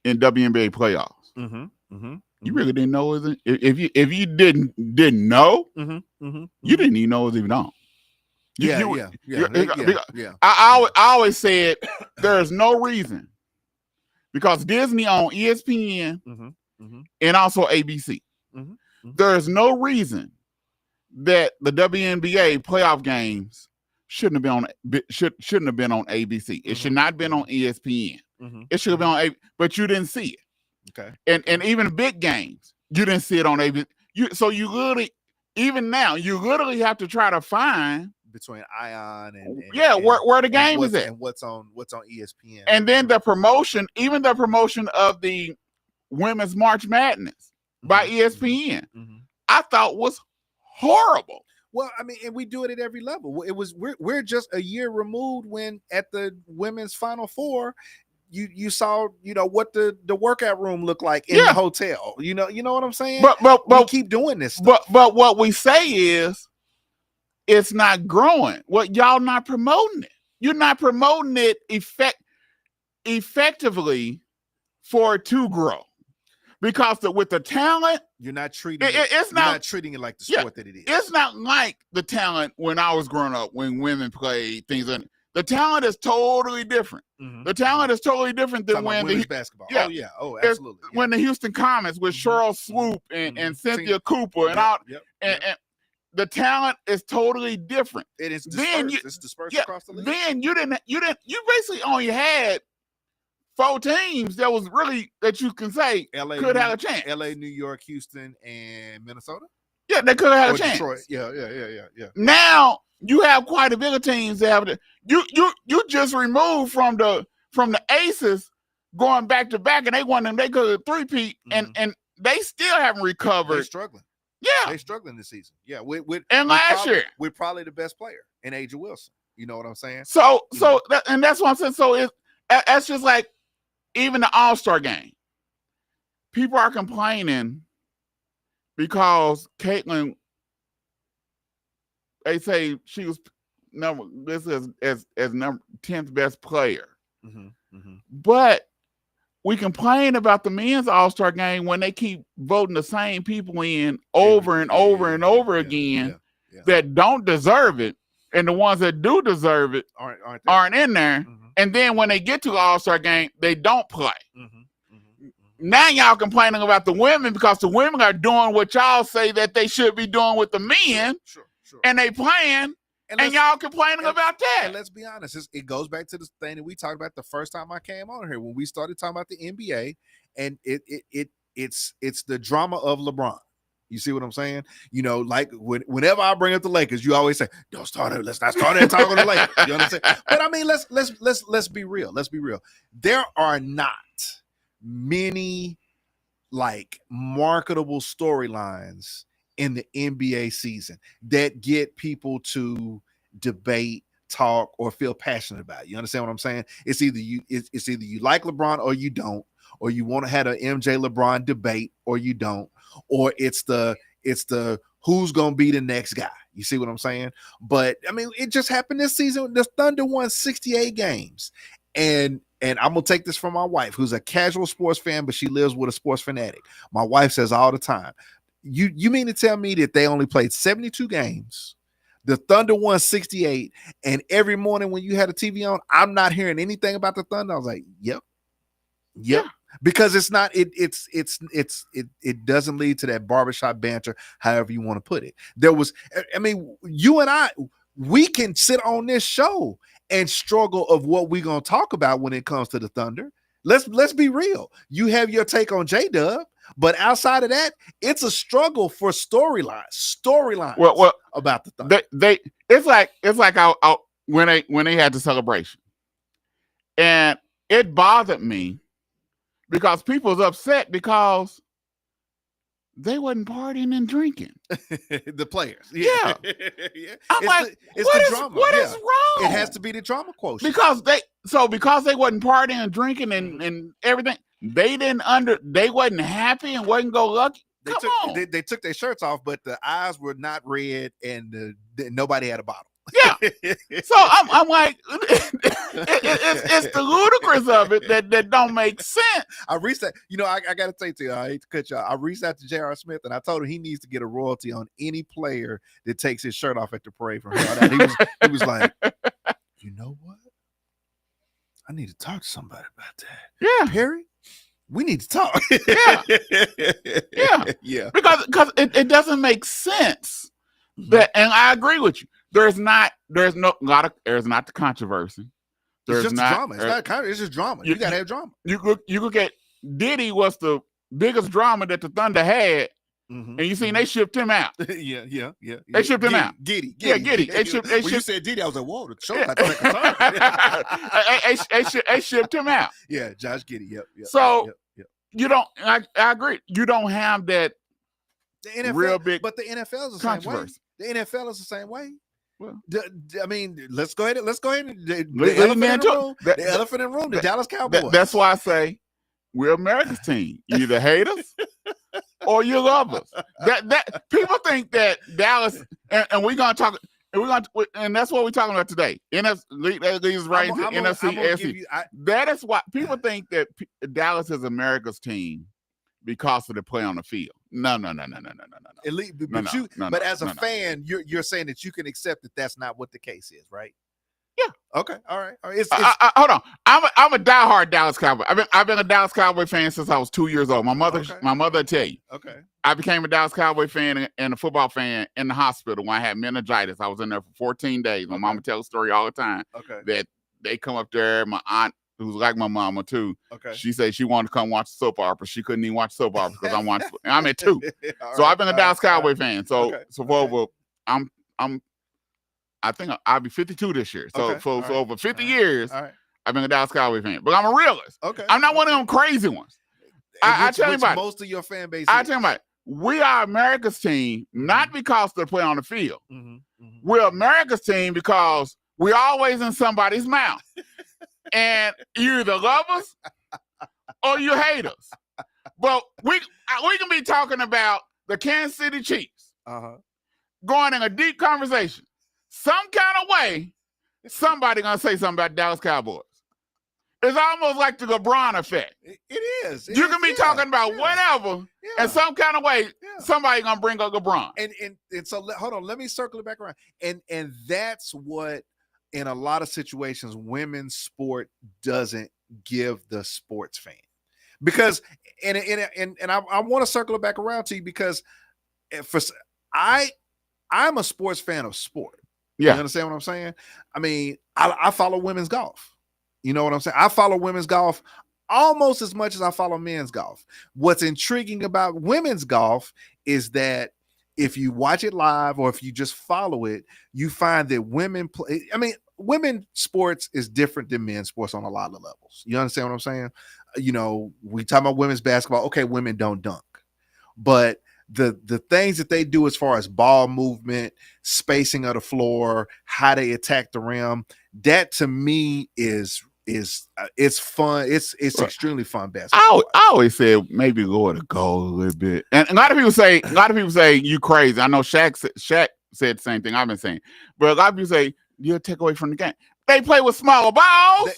in WNBA playoffs, you really didn't know it. If you didn't know, you didn't even know it was even on. I always said there's no reason, because Disney on ESPN and also ABC. There is no reason that the WNBA playoff games shouldn't have been on ABC. It should not have been on ESPN. It should have been on ABC, but you didn't see it. Okay. And even big games, you didn't see it on ABC. So you literally, even now, you literally have to try to find between Ion and where the game is at, and what's on ESPN. And then the promotion of the Women's March Madness by ESPN, I thought was horrible. Well, I mean, and we do it at every level. We're just a year removed when at the women's Final Four, you saw what the workout room looked like in the hotel. You know what I'm saying? But we keep doing this stuff. But what we say is it's not growing. What y'all not promoting it? You're not promoting it effectively for it to grow. Because with the talent, you're not treating not treating it like the sport that it is. It's not like the talent when I was growing up, when women played things. The talent is totally different. The talent is totally different than when women's basketball. Oh, absolutely. When the Houston Comets with Cheryl Swoop and Cynthia Cooper and all, and the talent is totally different. It is dispersed. It's dispersed across the league. Then you basically only had 4 teams that you can say could have a chance. LA, New York, Houston, and Minnesota. Yeah, they could have had a chance. Detroit. Yeah. Now you have quite a bit of teams that have it. You just removed from the Aces going back to back, and they could three-peat, and they still haven't recovered. They're struggling. Yeah. They struggling this season. Yeah, And last year. we're probably the best player in Asia Wilson. You know what I'm saying? And that's what I'm saying. So that's just like even the All-Star game. People are complaining because Caitlin, they say she was this is as number 10th best player. But we complain about the men's All-Star game when they keep voting the same people in over and over and over again that don't deserve it, and the ones that do deserve it aren't in there. And then when they get to the All-Star game, they don't play. Now y'all complaining about the women because the women are doing what y'all say that they should be doing with the men, and they playing, and y'all complaining about that. And let's be honest, it goes back to the thing that we talked about the first time I came on here when we started talking about the NBA, and it's the drama of LeBron. You see what I'm saying? You know, like whenever I bring up the Lakers, you always say, "Don't start it. Let's not start it talking the Lakers." You understand? But I mean, let's be real. Let's be real. There are not many like marketable storylines in the NBA season that get people to debate, talk, or feel passionate about. You understand what I'm saying? It's either you like LeBron or you don't, or you want to have an MJ LeBron debate or you don't, or it's the who's gonna be the next guy. You see what I'm saying? But I mean, it just happened this season. The Thunder won 68 games, and I'm gonna take this from my wife, who's a casual sports fan, but she lives with a sports fanatic. My wife says all the time, "You mean to tell me that they only played 72 games? The Thunder won 68, and every morning when you had a TV on, I'm not hearing anything about the Thunder." I was like, "Yep." Yeah. Because it's not it doesn't lead to that barbershop banter, however you want to put it. I mean, you and I, we can sit on this show and struggle of what we're gonna talk about when it comes to the Thunder. Let's be real. You have your take on J-Dub, but outside of that, it's a struggle for storylines about the Thunder. It's like when they had the celebration, and it bothered me because people was upset because they wasn't partying and drinking. The players, yeah. I'm like, it's the drama. What is wrong? It has to be the drama quotient because they wasn't partying and drinking and everything. They wasn't happy and wasn't go lucky. They took their shirts off, but the eyes were not red, and nobody had a bottle. Yeah. So I'm like, it's the ludicrous of it that don't make sense. I reached out, I got to say to you, I hate to cut you off. I reached out to J.R. Smith and I told him he needs to get a royalty on any player that takes his shirt off at the parade from here on out. He was like, you know what? I need to talk to somebody about that. Yeah. Perry, we need to talk. Yeah. Because it doesn't make sense. And I agree with you. There's not the controversy. It's just drama. It's not controversy. It's just drama. You gotta have drama. You could get Diddy was the biggest drama that the Thunder had, and you seen they shipped him out. Yeah. They shipped him out. Giddy. Giddy. When you said Diddy, I was like, whoa, the show got to take a turn. They shipped him out. Yeah, Josh Giddy. Yep. So you don't. I agree. You don't have that. The NFL, real big, but the NFL is the controversy. same way. The NFL is the same way. Well, I mean, let's go ahead. The elephant in the room. The Dallas Cowboys. That's why I say we're America's team. You either hate us or you love us. That people think that Dallas, and we're gonna talk. And that's what we're talking about today. That leads right into NFC, AFC. That is why people think that Dallas is America's team because of the play on the field. No. But as a fan, you're saying that you can accept that that's not what the case is, right? Yeah. Okay. All right. Hold on. I'm a diehard Dallas Cowboy. I've been a Dallas Cowboy fan since I was 2 years old. My mother will tell you. Okay. I became a Dallas Cowboy fan and a football fan in the hospital when I had meningitis. I was in there for 14 days. My mama tells a story all the time. Okay. That they come up there. My aunt, who's like my mama too. Okay. She said she wanted to come watch the soap opera. She couldn't even watch soap opera because I'm at 2. So I've been a Dallas Cowboy fan. So I think I'll be 52 this year. So over 50 years, I've been a Dallas Cowboy fan. But I'm a realist. Okay. I'm not one of them crazy ones. I tell you about most of your fan base. I tell you about we are America's team, not because they play on the field. We're America's team because we're always in somebody's mouth. And you either love us or you hate us. But we can be talking about the Kansas City Chiefs going in a deep conversation. Some kind of way, somebody gonna say something about Dallas Cowboys. It's almost like the LeBron effect. It is. You can be talking about whatever, and some kind of way, somebody gonna bring up LeBron. And so hold on, let me circle it back around. And that's what, in a lot of situations, women's sport doesn't give the sports fan. Because and I want to circle it back around to you because I'm a sports fan of sport. Yeah. You understand what I'm saying? I mean, I follow women's golf. You know what I'm saying? I follow women's golf almost as much as I follow men's golf. What's intriguing about women's golf is that if you watch it live or if you just follow it, you find that women play. I mean, women's sports is different than men's sports on a lot of levels. You understand what I'm saying? You know, we talk about women's basketball. Okay, women don't dunk, but the things that they do as far as ball movement, spacing of the floor, how they attack the rim, that to me is it's fun. It's extremely fun basketball. I always said maybe lower the goal a little bit, and a lot of people say you crazy. I know Shaq said the same thing I've been saying, but a lot of people say you'll take away from the game. They play with smaller balls.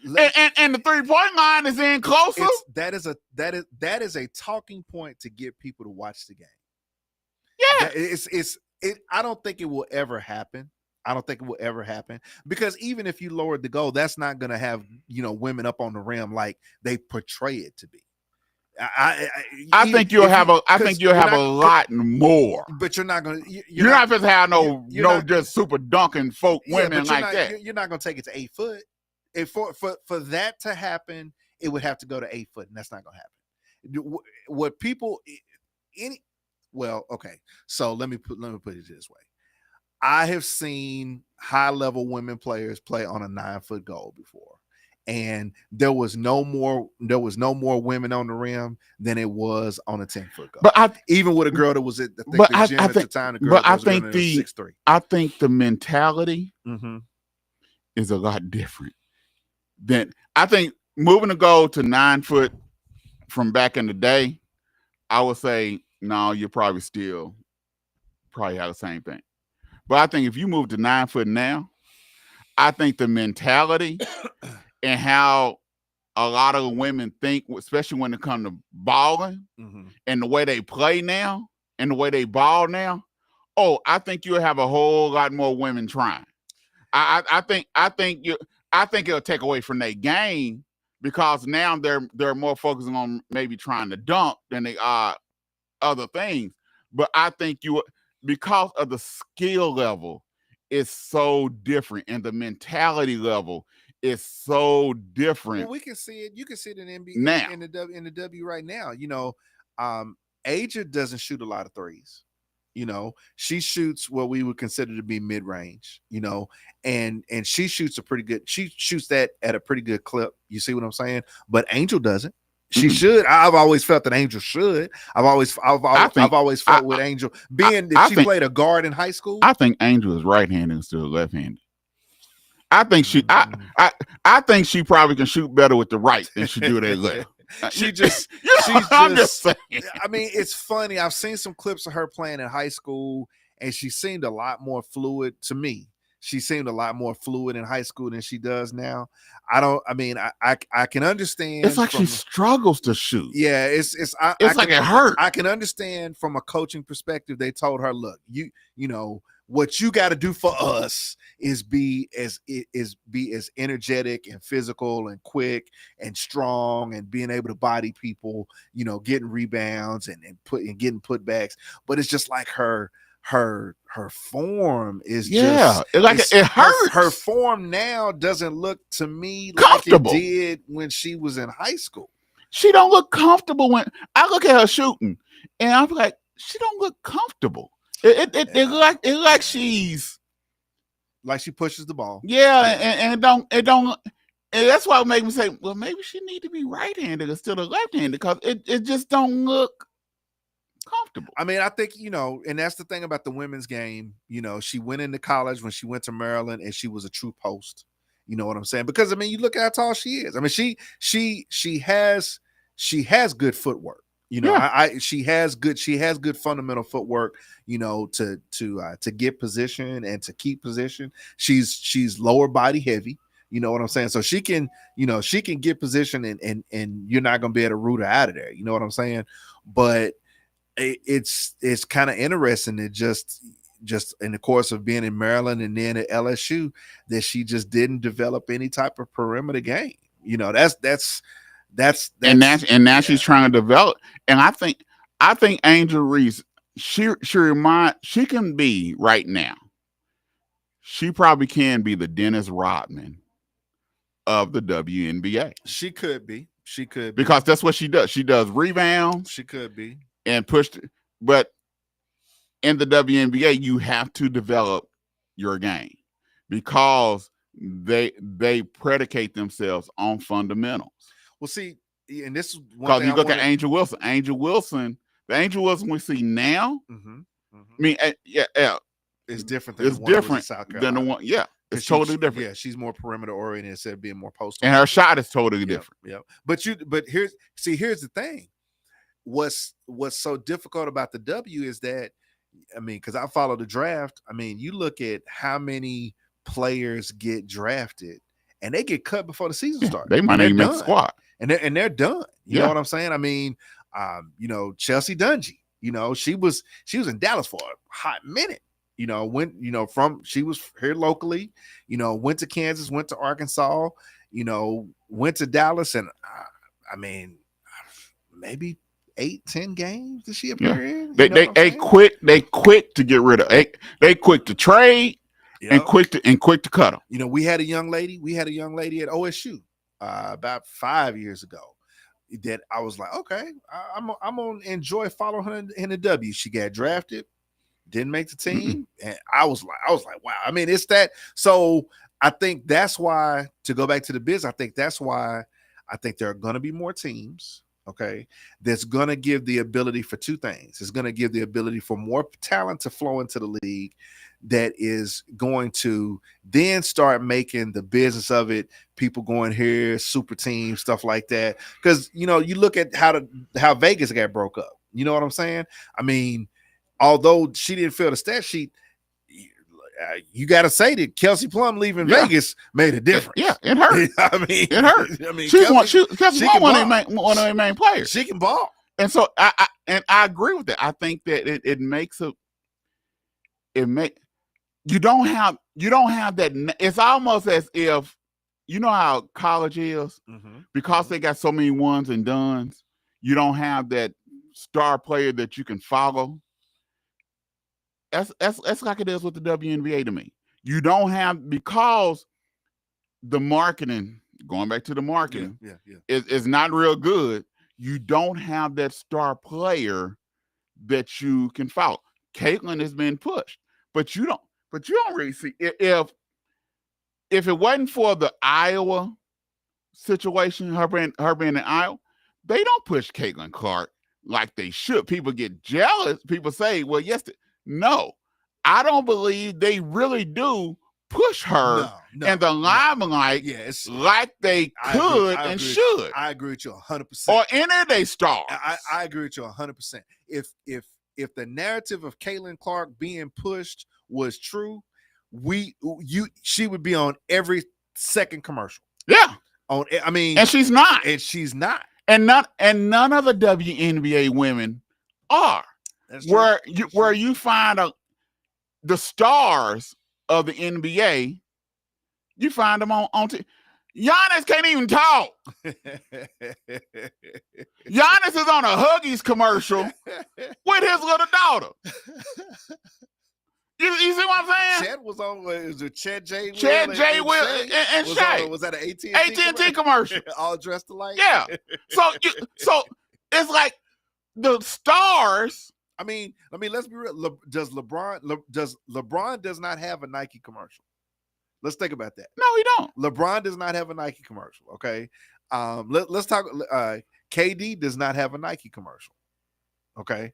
And the 3-point line is in closer. That is a talking point to get people to watch the game. Yeah, I don't think it will ever happen. I don't think it will ever happen because even if you lowered the goal, that's not going to have women up on the rim like they portray it to be. I think you'll have a lot more. But you're not going to. You're not going to have no just super dunking folk women like that. You're not going to take it to 8 foot. If for that to happen, it would have to go to 8 foot, and that's not going to happen. What people okay. So let me put it this way. I have seen high-level women players play on a 9-foot goal before, and there was no more women on the rim than it was on a 10-foot goal. But even with a girl that was at the gym at the time, the girl was 6'3". I think the mentality is a lot different. Then I think moving the goal to 9 foot from back in the day, I would say no, you probably have the same thing. But I think if you move to 9 foot now, I think the mentality and how a lot of women think, especially when it comes to balling and the way they play now and the way they ball now, I think you'll have a whole lot more women trying. I think it'll take away from their game because now they're more focusing on maybe trying to dunk than they are other things. But I think because of the skill level is so different and the mentality level is so different. Well, we can see it. You can see it in NBA now. in the W right now. Aja doesn't shoot a lot of threes. She shoots what we would consider to be mid-range, and she shoots she shoots that at a pretty good clip. You see what I'm saying? But Angel doesn't. She should. I've always felt that Angel should. I've always felt with Angel being that she played a guard in high school. I think Angel is right-handed instead of left-handed. I think I think she probably can shoot better with the right than she do that left. I'm just saying. I mean, it's funny. I've seen some clips of her playing in high school, and she seemed a lot more fluid to me. She seemed a lot more fluid in high school than she does now. I can understand. It's like she struggles to shoot. Yeah, it's like it hurt. I can understand from a coaching perspective. They told her, look, you know what you got to do for us is be as energetic and physical and quick and strong and being able to body people, getting rebounds and getting putbacks. But it's just like her form is it hurts. Her form now doesn't look to me like it did when she was in high school. She don't look comfortable when I look at her shooting, and I'm like, she don't look comfortable. It like she's like she pushes the ball. Yeah, and it don't. And that's why it makes me say, well, maybe she need to be right-handed instead of left-handed because it just don't look comfortable. I mean, I think, and that's the thing about the women's game. She went into college when she went to Maryland, and she was a true post. You know what I'm saying? Because I mean, you look at how tall she is. I mean, she has good footwork. She has good fundamental footwork. To get position and to keep position. She's lower body heavy. You know what I'm saying? So she can get position and you're not gonna be able to root her out of there. You know what I'm saying? But it's kind of interesting that just in the course of being in Maryland and then at LSU that she just didn't develop any type of perimeter game. That's and now she's trying to develop. And I think Angel Reese, she can be right now. She probably can be the Dennis Rodman of the WNBA. She could be because that's what she does. She does rebounds. She could be and push. But in the WNBA, you have to develop your game because they predicate themselves on fundamentals. Well, see, and this is because you look at Angel Wilson. The Angel Wilson we see now. Mm-hmm. I mean, it's different. Than it's the one different South than the one. Yeah, it's totally different. Yeah, she's more perimeter oriented instead of being more post. And her shot is totally different. Yeah. But here's the thing. What's so difficult about the W is that, I mean, because I follow the draft. I mean, you look at how many players get drafted and they get cut before the season starts. They might not even make the squad. And they're done. You know what I'm saying? I mean, Chelsea Dungy, she was in Dallas for a hot minute. She was here locally, went to Kansas, went to Arkansas, went to Dallas, and I mean, maybe 8-10 games did she appear in? They quick to get rid of. They quick to trade and quick to cut them. We had a young lady at OSU about 5 years ago that I was like, okay, I'm gonna enjoy following her in the W. She got drafted, didn't make the team, and I was like, wow. I mean, it's that. So I think that's why, to go back to the biz, I think that's why I think there are going to be more teams. Okay, that's going to give the ability for two things. It's going to give the ability for more talent to flow into the league that is going to then start making the business of it, people going here, super teams, stuff like that. Because, you look at how Vegas got broke up. You know what I'm saying? I mean, although she didn't fill the stat sheet, you got to say that Kelsey Plum leaving Vegas made a difference. Yeah, it hurt. I mean, it hurt. I mean, Kelsey one of their main players. She can ball, and so I agree with that. I think that it makes you don't have that. It's almost as if how college is because they got so many ones and dones. You don't have that star player that you can follow. That's like it is with the WNBA to me. You don't have, because the marketing, going back to the marketing, is not real good. You don't have that star player that you can follow. Caitlin has been pushed, but you don't really see if it wasn't for the Iowa situation, her being in Iowa, they don't push Caitlin Clark like they should. People get jealous. People say, well, yes. No, I don't believe they really do push her in the limelight like they could and should. I agree with you 100%. Or any of they stars. I agree with you 100%. If the narrative of Caitlin Clark being pushed was true, she would be on every second commercial. Yeah. And she's not. And none of the WNBA women are. Where you find the stars of the NBA, you find them on Giannis can't even talk. Giannis is on a Huggies commercial with his little daughter. You see what I'm saying? Chet was on. Was it Chet J. Will and Shay? Was that an AT&T commercial? All dressed alike. Yeah. So it's like the stars. I mean, let's be real. Does LeBron does not have a Nike commercial? Let's think about that. No, he don't. LeBron does not have a Nike commercial. Okay. Let's talk. KD does not have a Nike commercial. Okay.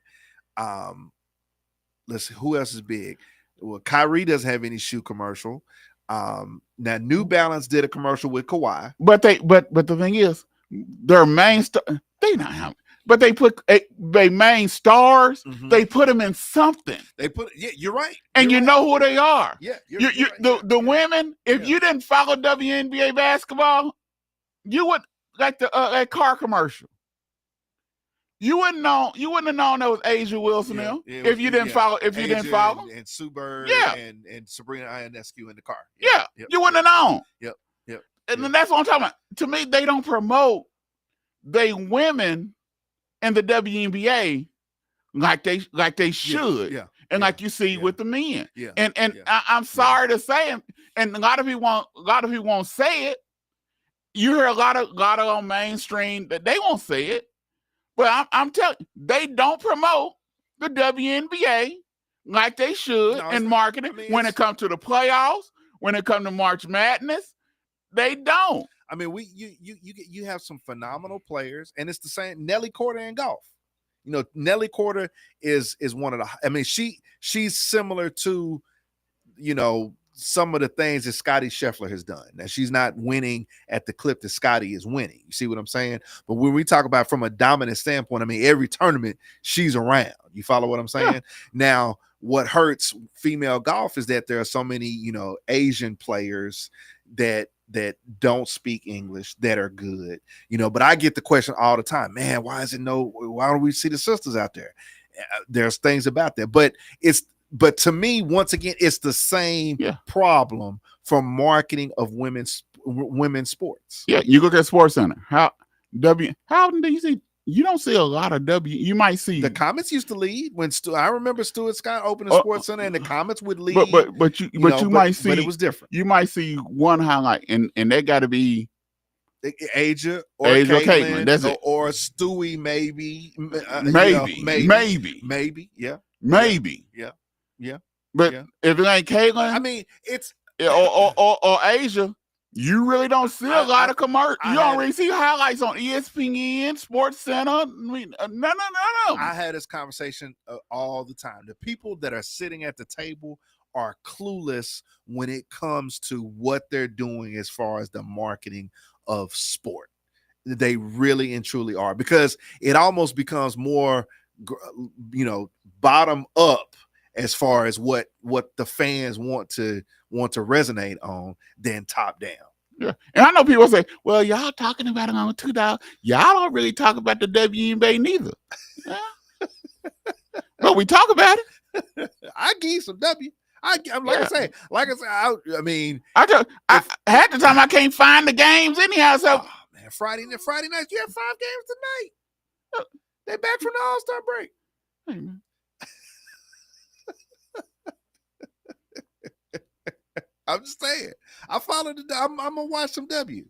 Let's see who else is big. Well, Kyrie doesn't have any shoe commercial. Now New Balance did a commercial with Kawhi. But the thing is, their main they not having. But they put their main stars. Mhm. They put them in something. They put you're right, and you're you right. know who they are. Yeah, You right. the women. If Yeah. you didn't follow WNBA basketball, you would like that car commercial. You wouldn't have known that was Asia Wilson Yeah, now it if was- you didn't yeah. follow. If you didn't Asia follow, and Sue Bird Yeah. and Sabrina Ionescu in the car. yeah, Yep. you wouldn't have known. Yep. And Yep. that's what I'm talking about. To me, they don't promote they women in the WNBA like they should. Yeah. And Yeah. like you see Yeah. with the men. Yeah. And Yeah. I'm sorry to say, and a lot of people won't say it. You hear a lot of on mainstream that they won't say it, but I'm telling you, they don't promote the WNBA like they should No, in marketing. I mean, When it's- it comes to the playoffs, when it comes to March Madness, they don't. I mean, you have some phenomenal players, and it's the same. Nelly Korda in golf. You know, Nelly Korda is one of the. I mean, she's similar to, you know, some of the things that Scotty Scheffler has done. Now she's not winning at the clip that Scotty is winning. You see what I'm saying? But when we talk about from a dominant standpoint, I mean, every tournament she's around. You follow what I'm saying? Yeah. Now, what hurts female golf is that there are so many, you know, Asian players that don't speak English that are good, you know. But I get the question all the time, man, why don't we see the sisters out there? There's things about that, but to me, once again, it's the same problem from marketing of women's sports. Yeah, you look at Sports Center. How often do you see? You don't see a lot of You might see The Comets used to lead when I remember Stuart Scott opening Sports Center, and the Comets would lead. But you might see. But it was different. You might see one highlight, and that got to be Asia or Caitlin. That's it. Or Stewie, maybe. Maybe. Yeah. Maybe. Yeah. But Yeah. if it ain't Caitlin, I mean, it's or Asia, you really don't see a lot of commercials. I You don't had- really see highlights on ESPN, Sports Center. I mean, none of them. I had this conversation all the time. The people that are sitting at the table are clueless when it comes to what they're doing as far as the marketing of sport. They really and truly are, because it almost becomes more, you know, bottom up as far as what the fans want to resonate on than top down. Yeah. And I know people say, well, y'all talking about it on $2. Y'all don't really talk about the WNBA neither. But we talk about it. I give you some W. I'm like I say, I mean, half the time I can't find the games anyhow. So man, Friday night, you have 5 games tonight. They back from the All-Star break. Hey, man. I'm just saying. I followed it. I'm gonna watch some W.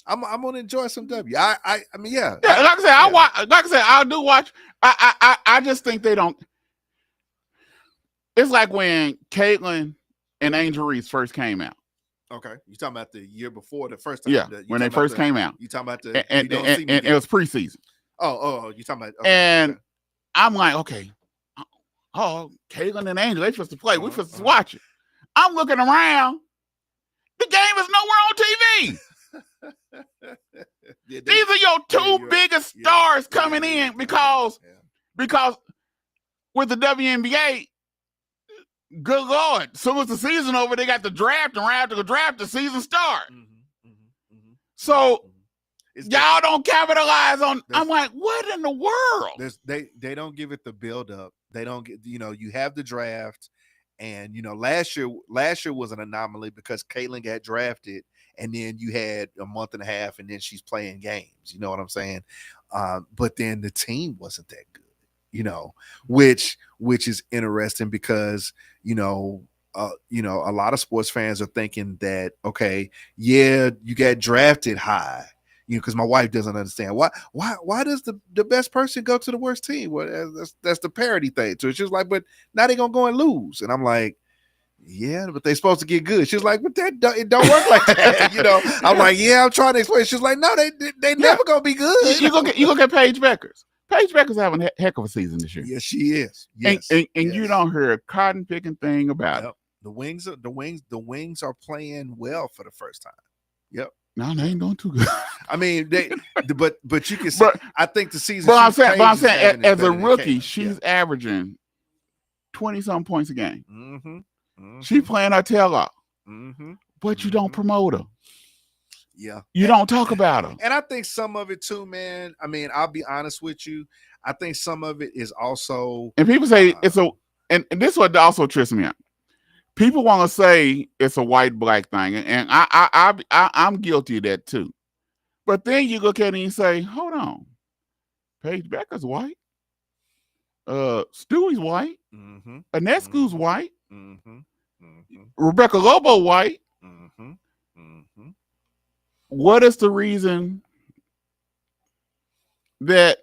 I'm gonna enjoy some W. I mean, yeah. Yeah, like I said, I do watch. I just think they don't. It's like when Caitlin and Angel Reese first came out. Okay, you talking about the year before the first time? Yeah, when they first came out. You talking about the And it was preseason. Oh, you talking about? Okay, and okay. I'm like, okay, Caitlin and Angel, they supposed to play. We supposed to watch it. I'm looking around. The game is nowhere on TV. These are your two biggest stars coming in because with the WNBA, good Lord, soon as the season over, they got the draft, and right after the draft, the season start. So y'all don't capitalize on. I'm like, what in the world? They don't give it the build up. They don't get, you know, you have the draft, and you know, last year was an anomaly because Caitlin got drafted, and then you had a month and a half, and then she's playing games. You know what I'm saying? But then the team wasn't that good, you know, which is interesting because, you know, a lot of sports fans are thinking that, okay, yeah, you got drafted high, you know, because my wife doesn't understand why does the best person go to the worst team? Well, that's the parity thing. So she's like, but now they're gonna go and lose, and I'm like, yeah, but they're supposed to get good. She's like, but it don't work like that, you know. I'm like, yeah, I'm trying to explain. She's like, no, they never gonna be good. You look at Paige Beckers. Paige Becker's having a heck of a season this year. Yes, she is. Yes, and yes. you don't hear a cotton picking thing about it. The Wings are playing well for the first time. Yep. No, they ain't doing too good. I mean, but you can see. I think the season. But I'm saying, as a rookie, she's averaging 20-something points a game. Mm-hmm. She's playing her tail off. Mm-hmm. But you don't promote her. Yeah. You don't talk about her. And I think some of it too, man. I mean, I'll be honest with you. I think some of it is also. And people say and this is what also trips me out. People want to say it's a white-black thing, and I'm guilty of that too. But then you look at it and you say, hold on. Paige Becker's white. Stewie's white. Mm-hmm. Anescu's white. Mm-hmm. Mm-hmm. Rebecca Lobo white. Mm-hmm. Mm-hmm. What is the reason that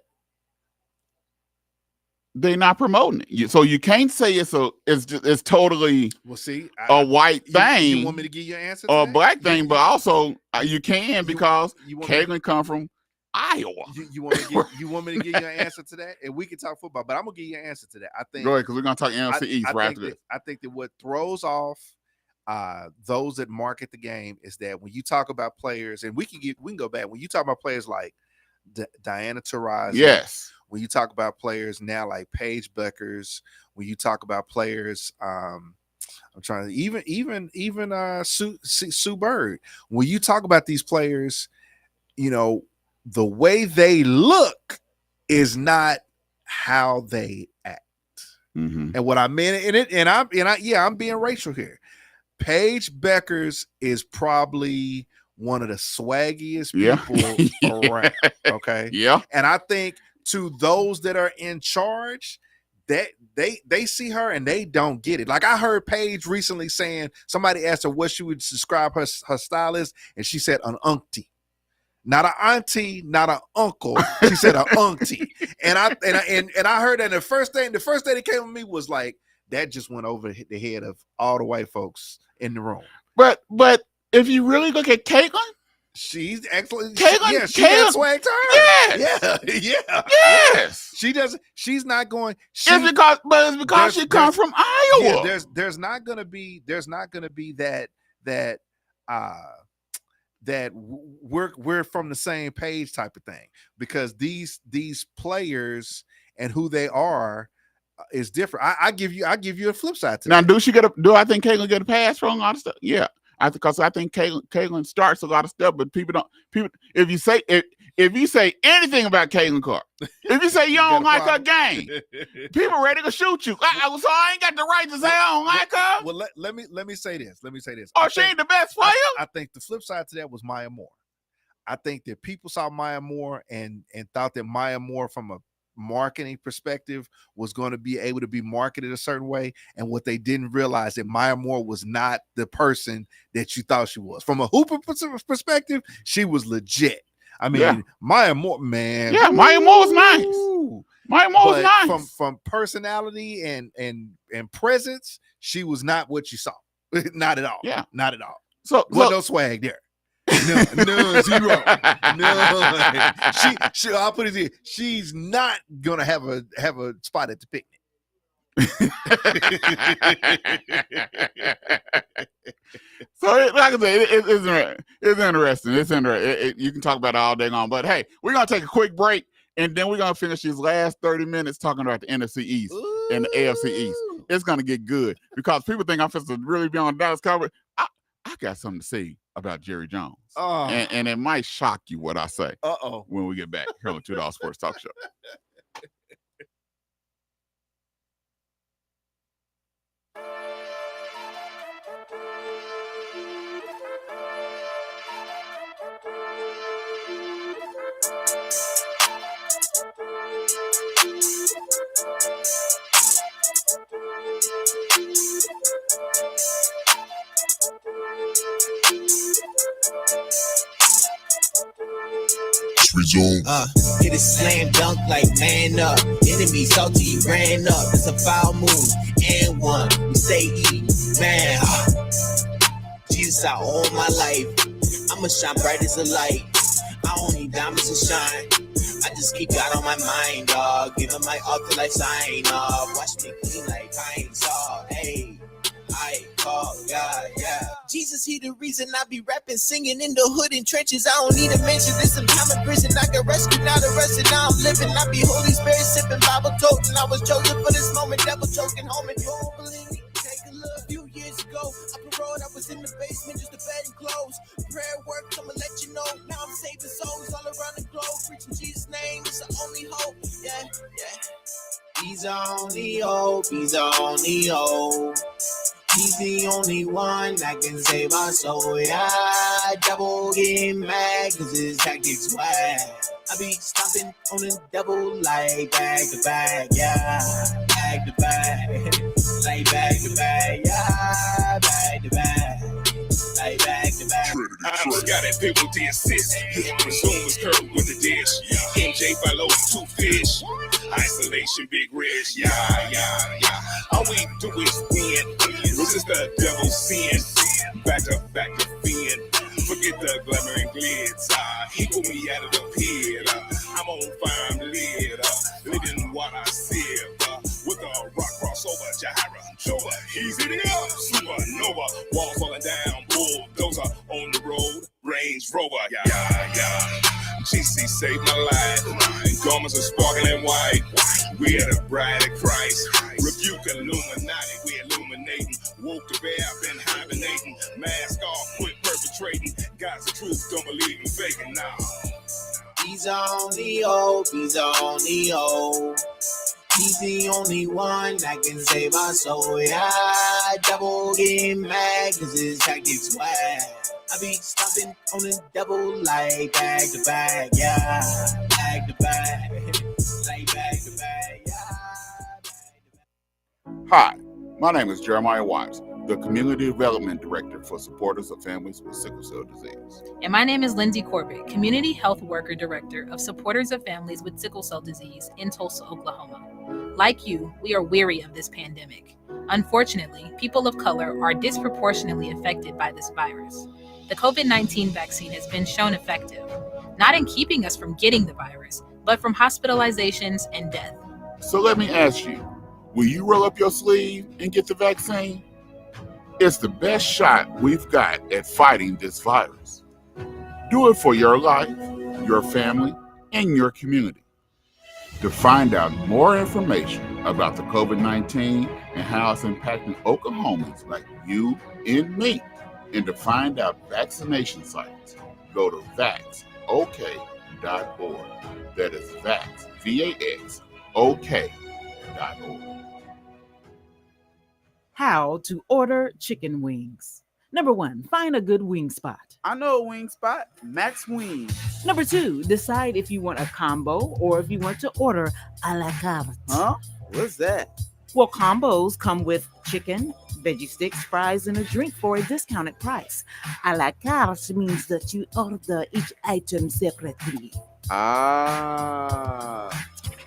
they're not promoting it? So you can't say it's totally a white thing. You want me to give you an answer? Or a black thing, but also you can because Caitlin come from Iowa. You want me to give you an answer to that? And we can talk football, but I'm gonna give you an answer to that. I think go ahead, because we're gonna talk NFC East right after this. I think that what throws off those that market the game is that when you talk about players, and we can go back when you talk about players like Diana Taurasi, yes. When you talk about players now like Paige Beckers, when you talk about players, I'm trying to even Sue Bird. When you talk about these players, you know, the way they look is not how they act. Mm-hmm. And what I meant in it, I'm being racial here. Paige Beckers is probably one of the swaggiest people around. Okay. Yeah. And I think to those that are in charge, that they see her and they don't get it. Like I heard Paige recently saying, somebody asked her what she would describe her style as, and she said an auntie. Not an auntie, not an uncle. She said an auntie. And I heard that the first thing that came to me was like, that just went over the head of all the white folks in the room. But if you really look at Caitlin, she's excellent. Caitlin, she got swag to her. Yeah. Yes. She doesn't. She's not going. It's because she comes from Iowa. Yeah, there's not gonna be that we're from the same page type of thing, because these players and who they are is different. I give you a flip side to now. that. Do I think Caitlin get a pass from a lot of stuff? Yeah. I think Caitlin starts a lot of stuff, but people if you say anything about Caitlin Clark, if you say you don't like her game, people ready to shoot you. So I ain't got the right to say I don't like her. Well, let me say this. Oh, she ain't the best player. I think the flip side to that was Maya Moore. I think that people saw Maya Moore and thought that Maya Moore from a marketing perspective was going to be able to be marketed a certain way, and what they didn't realize that Maya Moore was not the person that you thought she was. From a hooper perspective, she was legit. I mean, Maya Moore, man. Yeah, Maya Moore was nice. Maya Moore was nice. From personality and presence, she was not what you saw. Not at all. Yeah, not at all. So no swag there. No, zero. No. She I'll put it here. She's not gonna have a spot at the picnic. So, like I said, it's interesting. It's interesting. You can talk about it all day long. But hey, we're gonna take a quick break, and then we're gonna finish these last 30 minutes talking about the NFC East and the AFC East. It's gonna get good because people think I'm supposed to really be on Dallas Cowboys. I got something to say about Jerry Jones. And it might shock you what I say when we get back here on the $2 Sports Talk Show. Resume. Hit a slam dunk like man up. Enemy salty, he ran up. It's a foul move. And one. We say E. Man. Jesus out all my life. I'ma shine bright as a light. I don't need diamonds to shine. I just keep God on my mind, dog. Give him my all till I sign off. Watch me clean like pine saw. Hey, I call God, yeah. Jesus, he the reason I be rapping, singing in the hood and trenches. I don't need a mention. This some time in prison. I got rescued, not arrested. Now I'm living. I be Holy Spirit sipping Bible toting. I was chosen for this moment. Devil choking home and you don't believe me. Take a look. A few years ago, I paroled. I was in the basement, just a bed and clothes. Prayer work, I'ma let you know. Now I'm saving souls all around the globe. Preaching Jesus' name, it's the only hope. Yeah, yeah. He's the only hope. He's the only hope. He's the only one that can save our soul. Yeah, devil get mad cause his tactics whack. I be stomping on the devil like back to back. Yeah, back to back. Like back to back. Yeah, back to back. Like back to back. I'm scattered people to assist. Consumers curved with the dish. MJ follow two fish. Isolation, big rich. Yeah. All we do is win. Resist the devil's sin. Back to fin. Forget the glamour and glitz. He pulled me out of the pit. I'm on firm lid. Living what I sip. With a rock crossover, Jahara, Jova. Easy to go. Supernova. Walls falling down. Bulldozer on the road. Range Rover. Yeah. GC saved my life. Garments are sparkling white. We are the bride of Christ. Rebuke Illuminati. We illuminating. Woke the bear, been hibernating. Mask off, quit perpetrating. God's the truth, don't believe in faking now. He's the only hope. He's the only hope. He's the only one that can save our soul. Yeah, devil get mad cause his tactics whack. I be stomping on the devil like back to back. Yeah, back to back. Like back to back. Yeah, back to back. Hi, my name is Jeremiah Watts, the Community Development Director for Supporters of Families with Sickle Cell Disease. And my name is Lindsay Corbett, Community Health Worker Director of Supporters of Families with Sickle Cell Disease in Tulsa, Oklahoma. Like you, we are weary of this pandemic. Unfortunately, people of color are disproportionately affected by this virus. The COVID-19 vaccine has been shown effective, not in keeping us from getting the virus, but from hospitalizations and death. So let me ask you, will you roll up your sleeve and get the vaccine? It's the best shot we've got at fighting this virus. Do it for your life, your family, and your community. To find out more information about the COVID-19 and how it's impacting Oklahomans like you and me, and to find out vaccination sites, go to vaxok.org. That is vax, VAX, How to order chicken wings. Number 1, find a good wing spot. I know a wing spot, Max Wings. Number 2, decide if you want a combo or if you want to order a la carte. Huh? What's that? Well, combos come with chicken, veggie sticks, fries, and a drink for a discounted price. A la carte means that you order each item separately.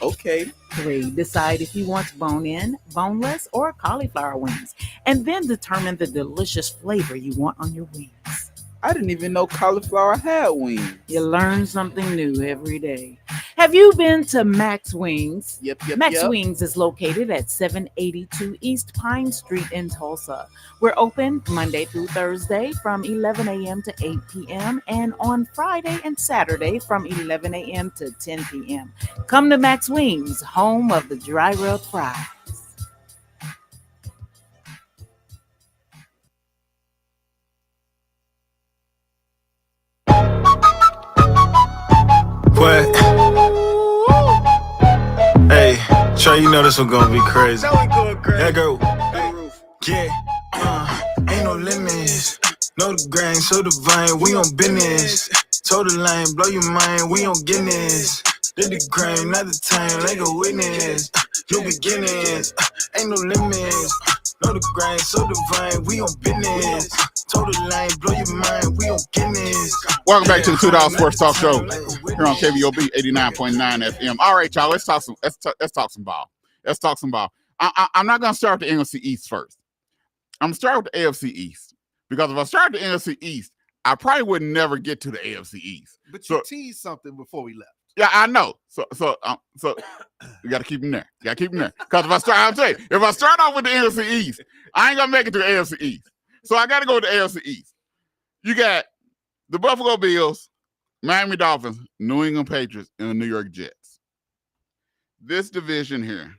Okay. 3, decide if you want bone-in, boneless, or cauliflower wings, and then determine the delicious flavor you want on your wings. I didn't even know cauliflower had wings. You learn something new every day. Have you been to Max Wings? Yep. Max Wings is located at 782 East Pine Street in Tulsa. We're open Monday through Thursday from 11 a.m. to 8 p.m. and on Friday and Saturday from 11 a.m. to 10 p.m. Come to Max Wings, home of the dry rub fries. What? Hey, Trey, you know this one gonna be crazy. That girl, yeah, ain't no limits. Know the grain, so divine, we on business. Told the line, blow your mind, we on Guinness. Did the crime, not the time, like a witness. New beginnings, ain't no limits. Know the grind, so divine, we on business. Told the line, blow your mind, we on Guinness. Welcome back to the $2 Sports Talk Show here on KVOB 89.9 FM. All right, y'all, let's talk some ball. Let's talk some ball. I'm not gonna start with the NFC East first. I'm gonna start with the AFC East because if I start with the NFC East, I probably would never get to the AFC East. But you teased something before we left. Yeah, I know. So you got to keep him there. You got to keep him there. Because I'll tell you, if I start off with the AFC East, I ain't gonna make it to the AFC East. So I got to go to the AFC East. You got the Buffalo Bills, Miami Dolphins, New England Patriots, and the New York Jets. This division here.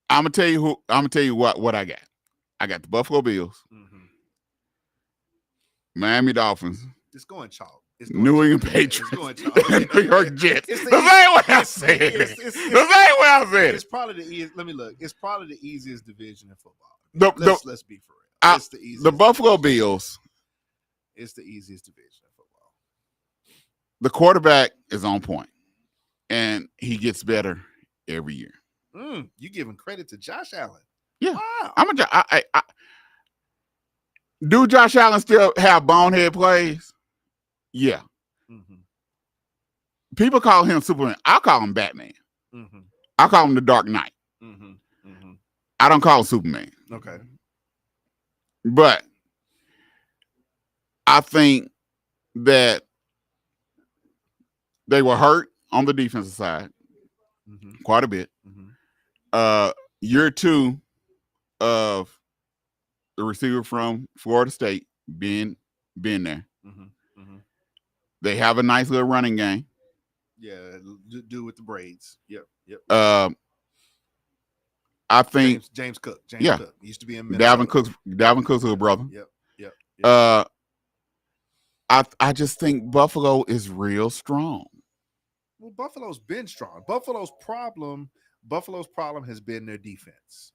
I'm gonna tell you what I got. I got the Buffalo Bills, Miami Dolphins, It's going chalk. New England Patriots, It's going chalk. and New York Jets. It's The the same way I said it. The same way I said It's it. probably the easiest. Let me look. It's probably the easiest division in football. Let's be for real. It's the easiest. The Buffalo Bills. It's the easiest division in football. The quarterback is on point, and he gets better every year. You giving credit to Josh Allen? Yeah, wow. Do Josh Allen still have bonehead plays? Yeah. People call him Superman. I call him Batman. I call him the Dark Knight. I don't call him Superman. Okay. But I think that they were hurt on the defensive side quite a bit. Year two of the receiver from Florida State being there. They have a nice little running game. Yeah, do with the braids. Yep. I think James Cook. Cook Used to be in Minnesota. Dalvin Cook's little brother. Yep. I just think Buffalo is real strong. Well, Buffalo's been strong. Buffalo's problem has been their defense,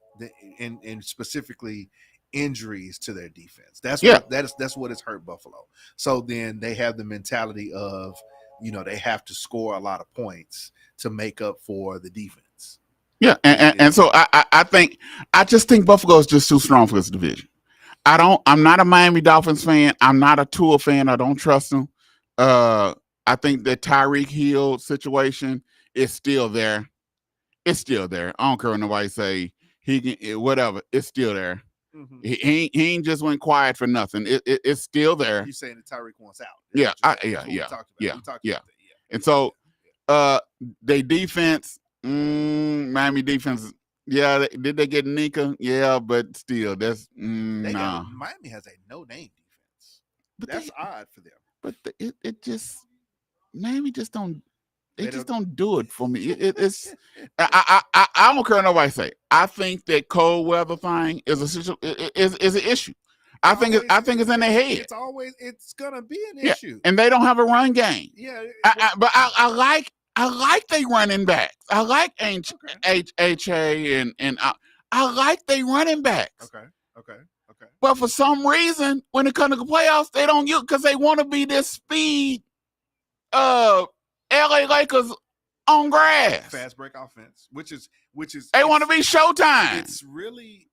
and specifically injuries to their defense. That's what has hurt Buffalo. So then they have the mentality of, they have to score a lot of points to make up for the defense. Yeah, and so I just think Buffalo is just too strong for this division. I'm not a Miami Dolphins fan. I'm not a Tua fan. I don't trust him. I think the Tyreek Hill situation is still there. It's still there. I don't care what nobody say. He can whatever. It's still there. He ain't just went quiet for nothing. It's still there. You saying that Tyreek wants out? Yeah. And so, they defense. Miami defense. Yeah, did they get Nika? Yeah, but still, that's nah. Miami has a no-name defense. But that's odd for them. But it just Miami just don't. They just don't do it for me. It's I don't care what nobody say. I think that cold weather thing is an issue. I think it's in their head. It's gonna be an issue. And they don't have a run game. Yeah, but I like they running backs. I like HA and I like they running backs. Okay. But for some reason, when it comes to the playoffs, they don't use because they want to be this speed. LA Lakers on grass. Fast break offense, which is they want to be Showtime.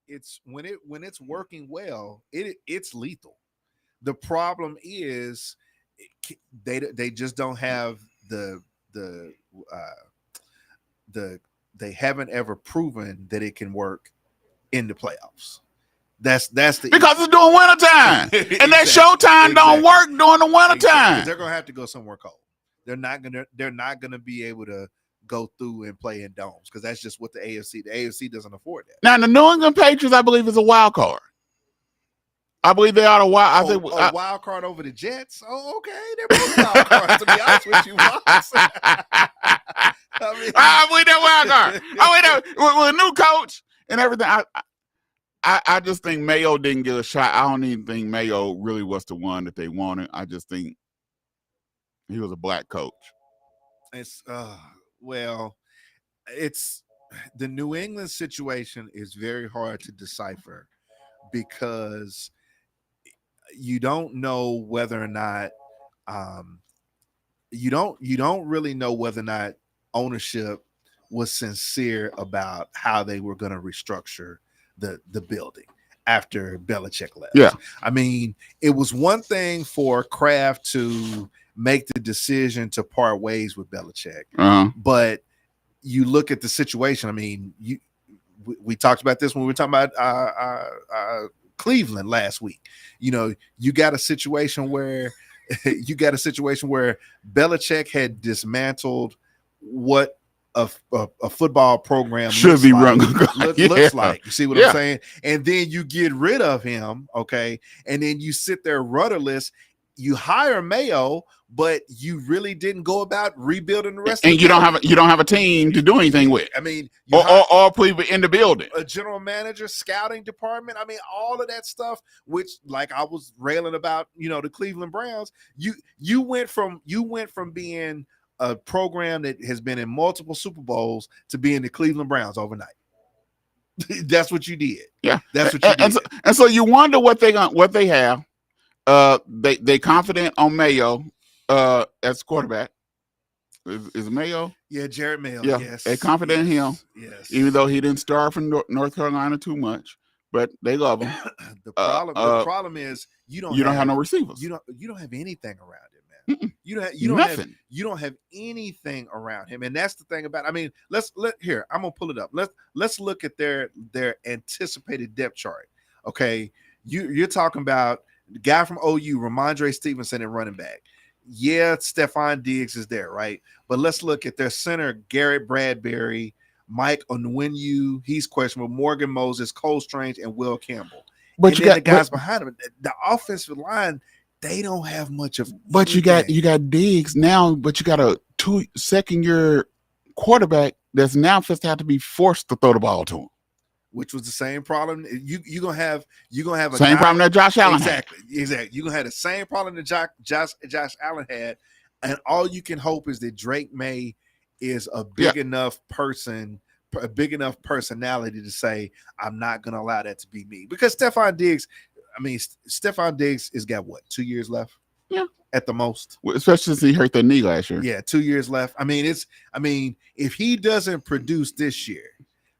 It's when it's working well, it's lethal. The problem is they just don't have they haven't ever proven that it can work in the playoffs. That's the because it's during wintertime. And that Showtime don't work during the wintertime. They're gonna have to go somewhere cold. They're not gonna be able to go through and play in domes because that's just what the AFC doesn't afford that. Now the New England Patriots, I believe, is a wild card. I believe they are a wild. Wild card over the Jets. Oh, okay, they're both wild cards. To be honest with you, I believe they're wild card. With a new coach and everything. I just think Mayo didn't get a shot. I don't even think Mayo really was the one that they wanted. I just think he was a black coach. It's it's the New England situation is very hard to decipher because you don't know whether or not you don't really know whether or not ownership was sincere about how they were going to restructure the building after Belichick left. Yeah. I mean, it was one thing for Kraft to make the decision to part ways with Belichick. But you look at the situation. I mean, we talked about this when we were talking about Cleveland last week. You know, you got a situation where Belichick had dismantled what a football program Should be run. looks like. You see what I'm saying? And then you get rid of him, okay? And then you sit there rudderless. You hire Mayo, but you really didn't go about rebuilding the rest. And of you don't have a team to do anything with. I mean, or people in the building, a general manager, scouting department. I mean, all of that stuff. Which, like I was railing about, the Cleveland Browns. You went from being a program that has been in multiple Super Bowls to being the Cleveland Browns overnight. That's what you did. Yeah, that's what you did. And so you wonder what they have. They confident on Mayo as quarterback. Is Mayo? Yeah, Jared Mayo. Yeah, yes. they confident in him. Yes, even though he didn't start from North Carolina too much, but they love him. The problem is you don't have no receivers. You don't have anything around him, man. Mm-mm. You don't have anything around him, and that's the thing about. I mean, I'm gonna pull it up. Let's look at their anticipated depth chart. Okay, you're talking about the guy from OU, Ramondre Stevenson, and running back. Yeah, Stephon Diggs is there, right? But let's look at their center, Garrett Bradbury, Mike Onwenu, he's questionable, Morgan Moses, Cole Strange, and Will Campbell. But you got the guys behind him. The offensive line, they don't have much of. But anything. you got Diggs now, but you got a second-year quarterback that's now supposed to have to be forced to throw the ball to him. Which was the same problem. You're gonna have a same problem that Josh Allen had. Exactly. You're gonna have the same problem that Josh Allen had, and all you can hope is that Drake May is a big enough person, a big enough personality to say, I'm not gonna allow that to be me. Because Stephon Diggs has got what, 2 years left? Yeah. At the most. Well, especially since he hurt the knee last year. Yeah, 2 years left. I mean, if he doesn't produce this year.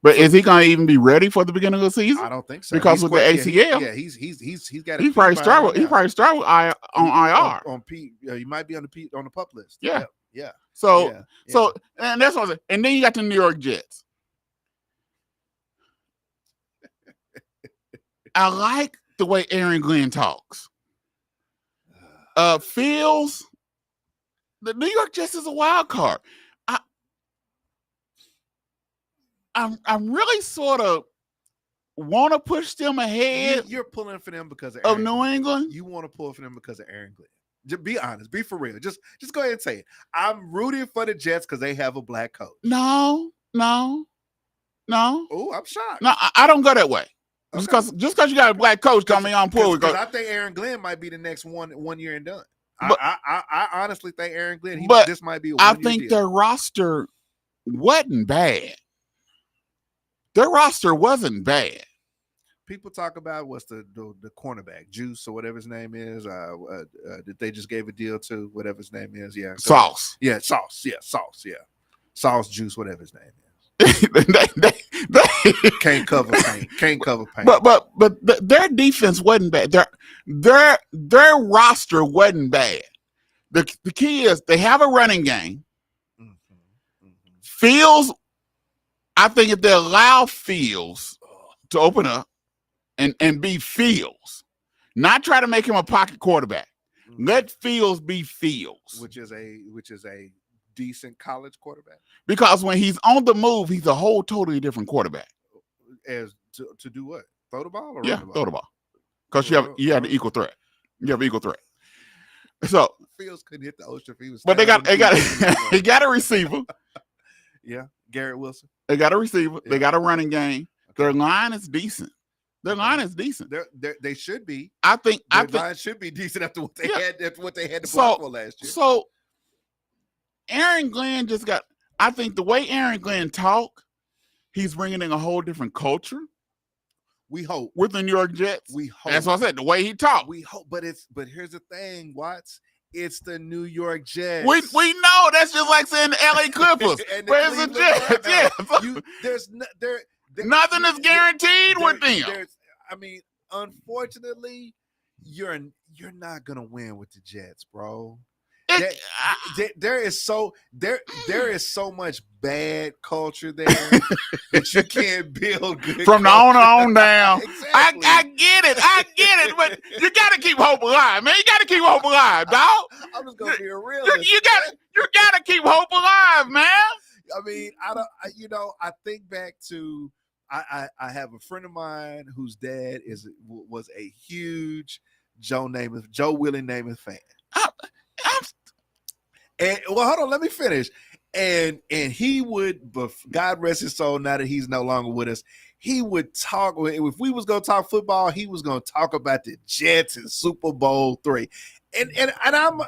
But is he going to even be ready for the beginning of the season? I don't think so. Because with the ACL, he's got. He probably struggled. He probably struggled on IR. On P, he might be on the pup list. Yeah. So, and that's what I'm saying. And then you got the New York Jets. I like the way Aaron Glenn talks. Feels the New York Jets is a wild card. I'm really sort of want to push them ahead. You're pulling for them because of New England. You want to pull for them because of Aaron Glenn. Just be honest, be for real. Just go ahead and say it. I'm rooting for the Jets because they have a black coach. No. Oh, I'm shocked. No, I don't go that way. Okay. Just because you got a black coach coming on pool. Because I think Aaron Glenn might be the next 1 year and done. But, I honestly think Aaron Glenn. This might be. I think their roster wasn't bad. Their roster wasn't bad. People talk about what's the cornerback, Juice or whatever his name is, that they just gave a deal to, whatever his name is. Yeah. Sauce. Yeah, Sauce. Yeah, Sauce. Yeah. Sauce, Juice, whatever his name is. they can't cover paint. But their defense wasn't bad. Their roster wasn't bad. The key is they have a running game. Fields. I think if they allow Fields to open up and be Fields, not try to make him a pocket quarterback, let Fields be Fields, which is a decent college quarterback. Because when he's on the move, he's a whole totally different quarterback. As to do what? Throw the ball or run the ball? Throw the ball. Because you have the equal threat. You have equal threat. So Fields couldn't hit the ocean if he was. But they got a receiver. Yeah, Garrett Wilson. They got a receiver. Yeah. They got a running game. Okay. Their line is decent. They should be. I think their line should be decent after what they had. After what they had to block for last year. So Aaron Glenn I think the way Aaron Glenn talk, he's bringing in a whole different culture. We hope with the New York Jets. We hope. That's what I said. The way he talked. We hope, but here's the thing, Watts. It's the New York Jets. We know that's just like saying the LA Clippers. But it's the Jets. Nothing is guaranteed with them. Unfortunately, you're not gonna win with the Jets, bro. There is so much bad culture there that you can't build good from the owner on down. Exactly. I get it, but you got to keep hope alive, man. You got to keep hope alive, dog. I'm just gonna be a realist. You got to keep hope alive, man. I mean, I think back to I have a friend of mine whose dad was a huge Joe Willie Namath fan. And well, hold on, let me finish. And he would, but God rest his soul, now that he's no longer with us, he would talk. If we was gonna talk football, he was gonna talk about the Jets and Super Bowl III. And I'm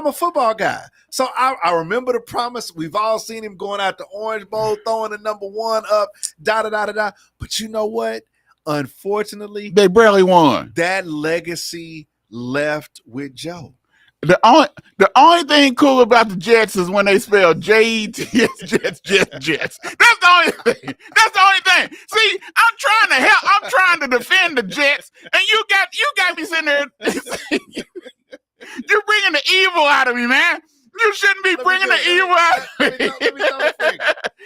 a football guy, so I remember the promise. We've all seen him going out the Orange Bowl, throwing the number 1 up, da. But you know what? Unfortunately, They barely won. That legacy left with Joe. The only thing cool about the Jets is when they spell Jets. That's the only thing. See, I'm trying to help. I'm trying to defend the Jets, and you got me sitting there. You're bringing the evil out of me, man. You shouldn't be bringing the evil out of me. Let me tell you,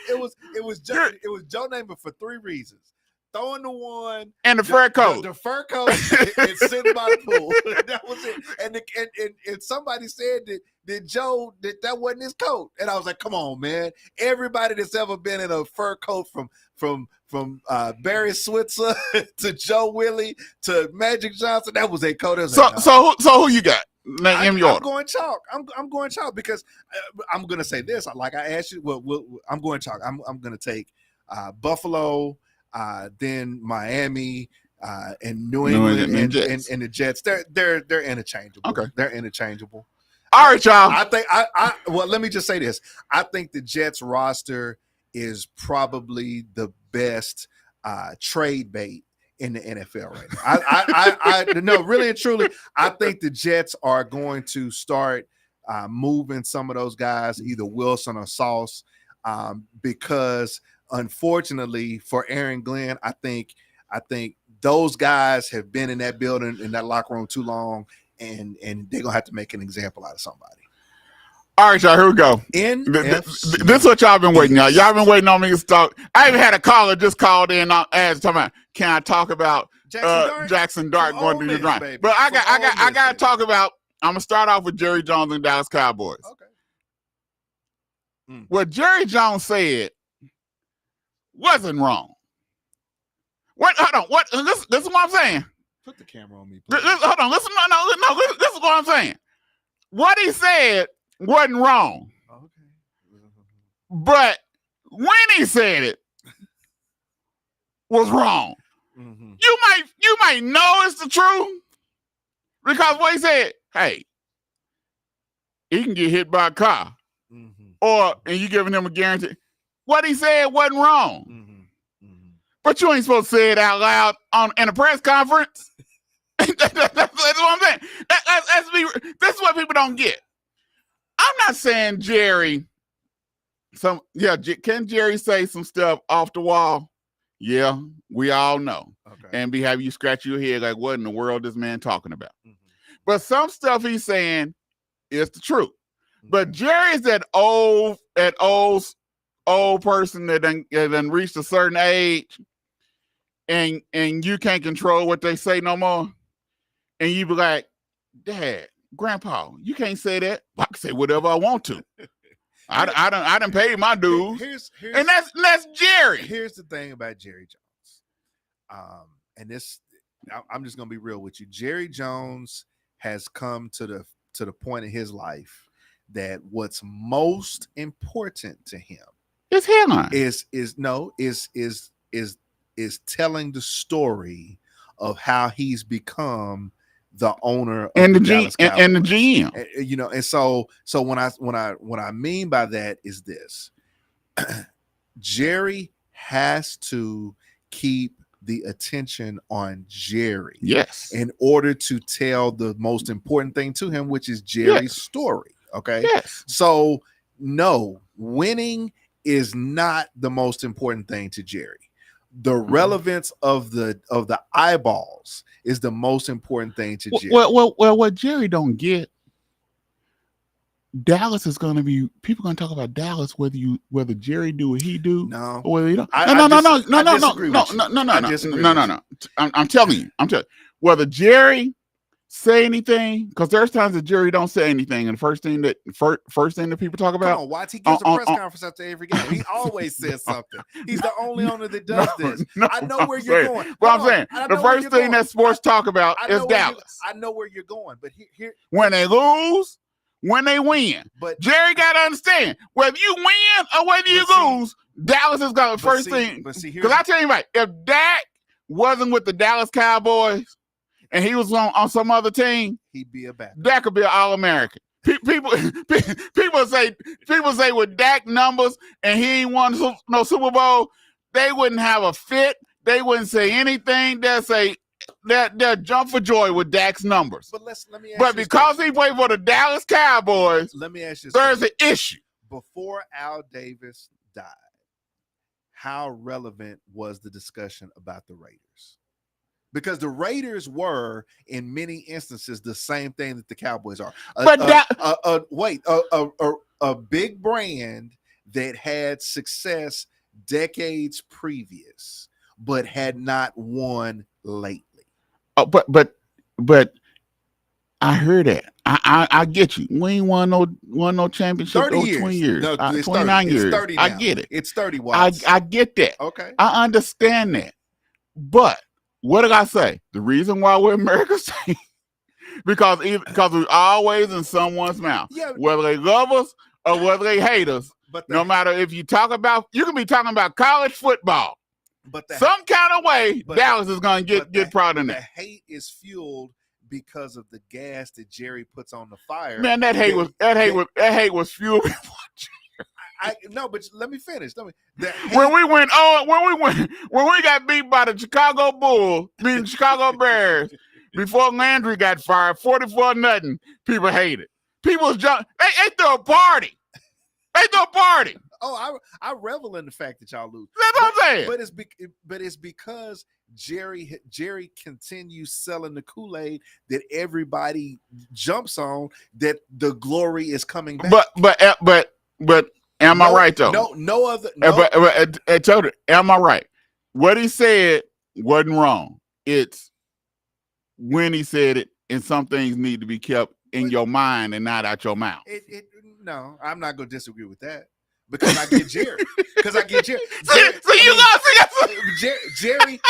it was Joe Namath for 3 reasons. Throwing the one and the fur coat, the fur coat, and sitting by the pool. That was it. And somebody said that Joe that wasn't his coat, and I was like, "Come on, man! Everybody that's ever been in a fur coat from Barry Switzer to Joe Willie to Magic Johnson, that was their coat." So who you got? I'm going chalk. I'm going chalk because I'm going to say this. Like I asked you, I'm going chalk. I'm going to take Buffalo. Then Miami and New England and the Jets. They're interchangeable. Okay, they're interchangeable. All right, y'all. I think well, let me just say this. I think the Jets roster is probably the best trade bait in the NFL right now. I no, really and truly, I think the Jets are going to start moving some of those guys, either Wilson or Sauce, because unfortunately for Aaron Glenn, I think those guys have been in that building, in that locker room too long, and they're gonna have to make an example out of somebody. All right, y'all, here we go. This is what y'all been waiting on. Y'all been waiting on me to talk. I even had a caller just called in talking about, can I talk about Jackson Dart going to the grind? But I got to talk about. I'm gonna start off with Jerry Jones and Dallas Cowboys. Okay. What Jerry Jones said wasn't wrong. What? Hold on. What? This is what I'm saying. Put the camera on me, please. Hold on. Listen. No. This is what I'm saying. What he said wasn't wrong. Okay. But when he said it was wrong. Mm-hmm. You might know it's the truth because what he said, hey, he can get hit by a car, and you giving him a guarantee. What he said wasn't wrong, but you ain't supposed to say it out loud in a press conference. That's what I'm saying. That's what people don't get. I'm not saying Jerry. Can Jerry say some stuff off the wall? Yeah, we all know. Okay. And be having you scratch your head like, what in the world is this man talking about? But some stuff he's saying is the truth. But Jerry's that old person that done reached a certain age, and you can't control what they say no more. And you be like, Dad, Grandpa, you can't say that. I can say whatever I want to. I done paid my dues. And that's Jerry. Here's the thing about Jerry Jones. And this, I'm just gonna be real with you. Jerry Jones has come to the point in his life that what's most important to him is headline. Is telling the story of how he's become the owner of the Dallas Cowboys. And the GM. You know, and so what I mean by that is this. Jerry has to keep the attention on Jerry. Yes. In order to tell the most important thing to him, which is Jerry's story. Okay. Yes. So no, winning is not the most important thing to Jerry. The relevance of the eyeballs is the most important thing to Jerry. Well, what Jerry don't get, Dallas is going to be people going to talk about Dallas whether Jerry do what he do No. or whether he don't. I No. disagree with you. I disagree with you. I'm telling you. Whether Jerry say anything, because there's times that Jerry don't say anything, and the first thing that people talk about. Come on, watch. He gives a press conference after every game. He always says something. He's the only owner that does this. I know where you're going. Well, I'm saying the first thing that sports talk about is Dallas. I know where you're going, but here when they lose, when they win, but Jerry got to understand whether you win or whether you lose, Dallas is going to first thing. Because I tell you right, if Dak wasn't with the Dallas Cowboys and he was on some other team, he'd be a backup. Dak could be an All-American. People say with Dak numbers and he ain't won no Super Bowl, they wouldn't have a fit. They wouldn't say anything. They'll say they'll jump for joy with Dak's numbers. But let me ask but you because he played for the Dallas Cowboys, let me ask you there's an issue. Before Al Davis died, how relevant was the discussion about the Raiders? Because the Raiders were, in many instances, the same thing that the Cowboys are. A big brand that had success decades previous, but had not won lately. Oh, but I heard that. I get you. We ain't won no championship 30 over years. 20 years. No, 29 years. It's 30 now. I get it. It's 30 watts. I get that. Okay. I understand that. But what did I say? The reason why we're America's team because we're always in someone's mouth. Yeah. Whether they love us or whether they hate us. But no matter if you can be talking about college football. But some kind of way, Dallas is going to get proud in that. The hate is fueled because of the gas that Jerry puts on the fire. Man, that hate was fueled. No, but let me finish. When we got beat by the Chicago Bulls, Chicago Bears, before Landry got fired, 44-0, people hated. People was jumping. They threw a party. Oh, I revel in the fact that y'all lose. That's what I'm saying. But it's because Jerry continues selling the Kool-Aid that everybody jumps on, that the glory is coming back. But am I right though? No other. But I told it. Am I right? What he said wasn't wrong. It's when he said it, and some things need to be kept in your mind and not out your mouth. No, I'm not going to disagree with that because I get Jerry. Jerry,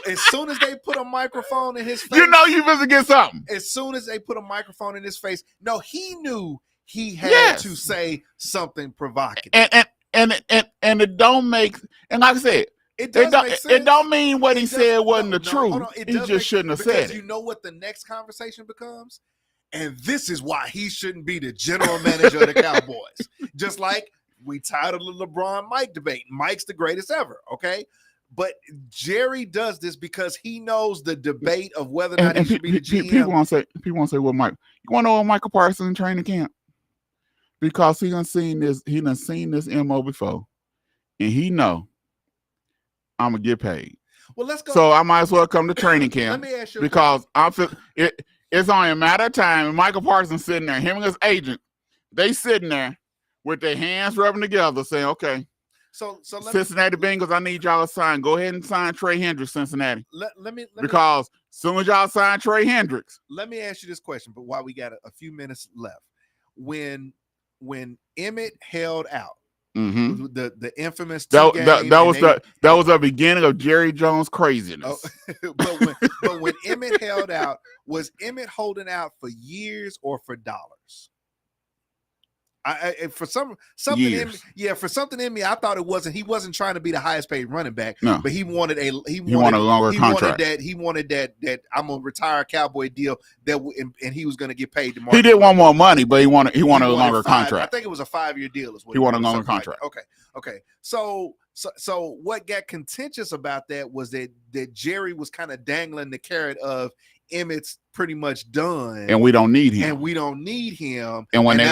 as soon as they put a microphone in his face, you know you supposed to get something. As soon as they put a microphone in his face, no, he knew he had to say something provocative. And it don't make, and like I said, it don't mean what he said wasn't the truth. He just shouldn't have said it. Because you know what the next conversation becomes? And this is why he shouldn't be the general manager of the Cowboys. Just like we tired of the LeBron-Mike debate. Mike's the greatest ever, okay? But Jerry does this because he knows the debate of whether or not he should be the GM. People want to say, well, Mike, you want to know what Michael Parsons in training camp? Because he done seen this MO before. And he know I'm going to get paid. Well, let's go. So I might as well come to training camp. Let me ask you because it's only a matter of time. And Michael Parsons sitting there, him and his agent, they sitting there with their hands rubbing together saying, okay, so Cincinnati Bengals, I need y'all to sign. Go ahead and sign Trey Hendricks, Cincinnati. Because as soon as y'all sign Trey Hendricks. Let me ask you this question, but while we got a few minutes left. When Emmett held out, the infamous that was the beginning of Jerry Jones craziness. But when Emmett held out, was Emmett holding out for years or for dollars? For something in me, I thought it wasn't. He wasn't trying to be the highest paid running back, no. But he wanted a longer contract. He wanted that I'm gonna retire Cowboy deal and he was gonna get paid tomorrow. He didn't want more money, but he wanted a longer contract. I think it was a 5-year deal. He wanted a longer contract. Like okay. So what got contentious about that was that Jerry was kind of dangling the carrot of Emmett's pretty much done, and we don't need him. And when we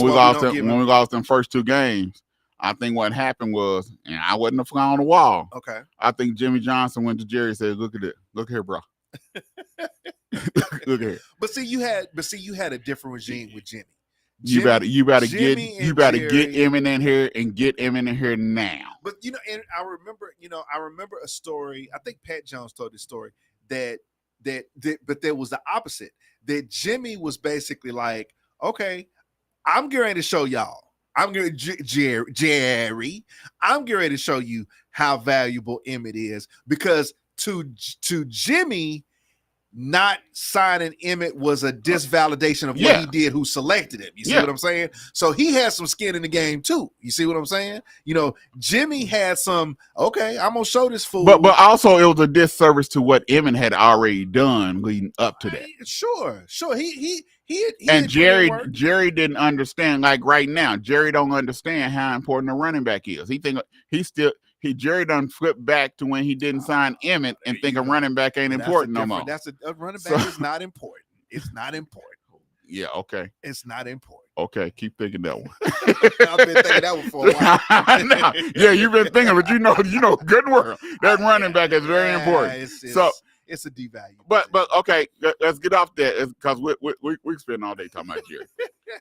lost them first two games, I think what happened was, and I wasn't a fly on the wall. Okay. I think Jimmy Johnson went to Jerry and said, "Look at it. Look here, bro. Look here." But see, you had a different regime with Jimmy. You better Jimmy get and Jerry. Emmett in here and get Emmett in here now. But and I remember a story. I think Pat Jones told this story that but there was the opposite. That Jimmy was basically like, okay, I'm getting ready to show y'all. I'm going Jerry. I'm getting ready to show you how valuable Emmett is, because to Jimmy, not signing Emmett was a disvalidation of what he did, who selected him. You see what I'm saying? So he has some skin in the game too. You see what I'm saying? Jimmy had some, okay, I'm going to show this fool. But also it was a disservice to what Emmett had already done leading up to that. Sure. He and Jerry didn't understand. Like right now, Jerry don't understand how important a running back is. Jerry done flipped back to when he didn't sign Emmett and think a running back ain't important no more. That's a running back is not important. It's not important. Yeah, okay. It's not important. Okay, keep thinking that one. I've been thinking that one for a while. Yeah, you've been thinking, but you know, good work. That running back is very important. It's a devalue. But okay, let's get off that because we spend all day talking about Jerry.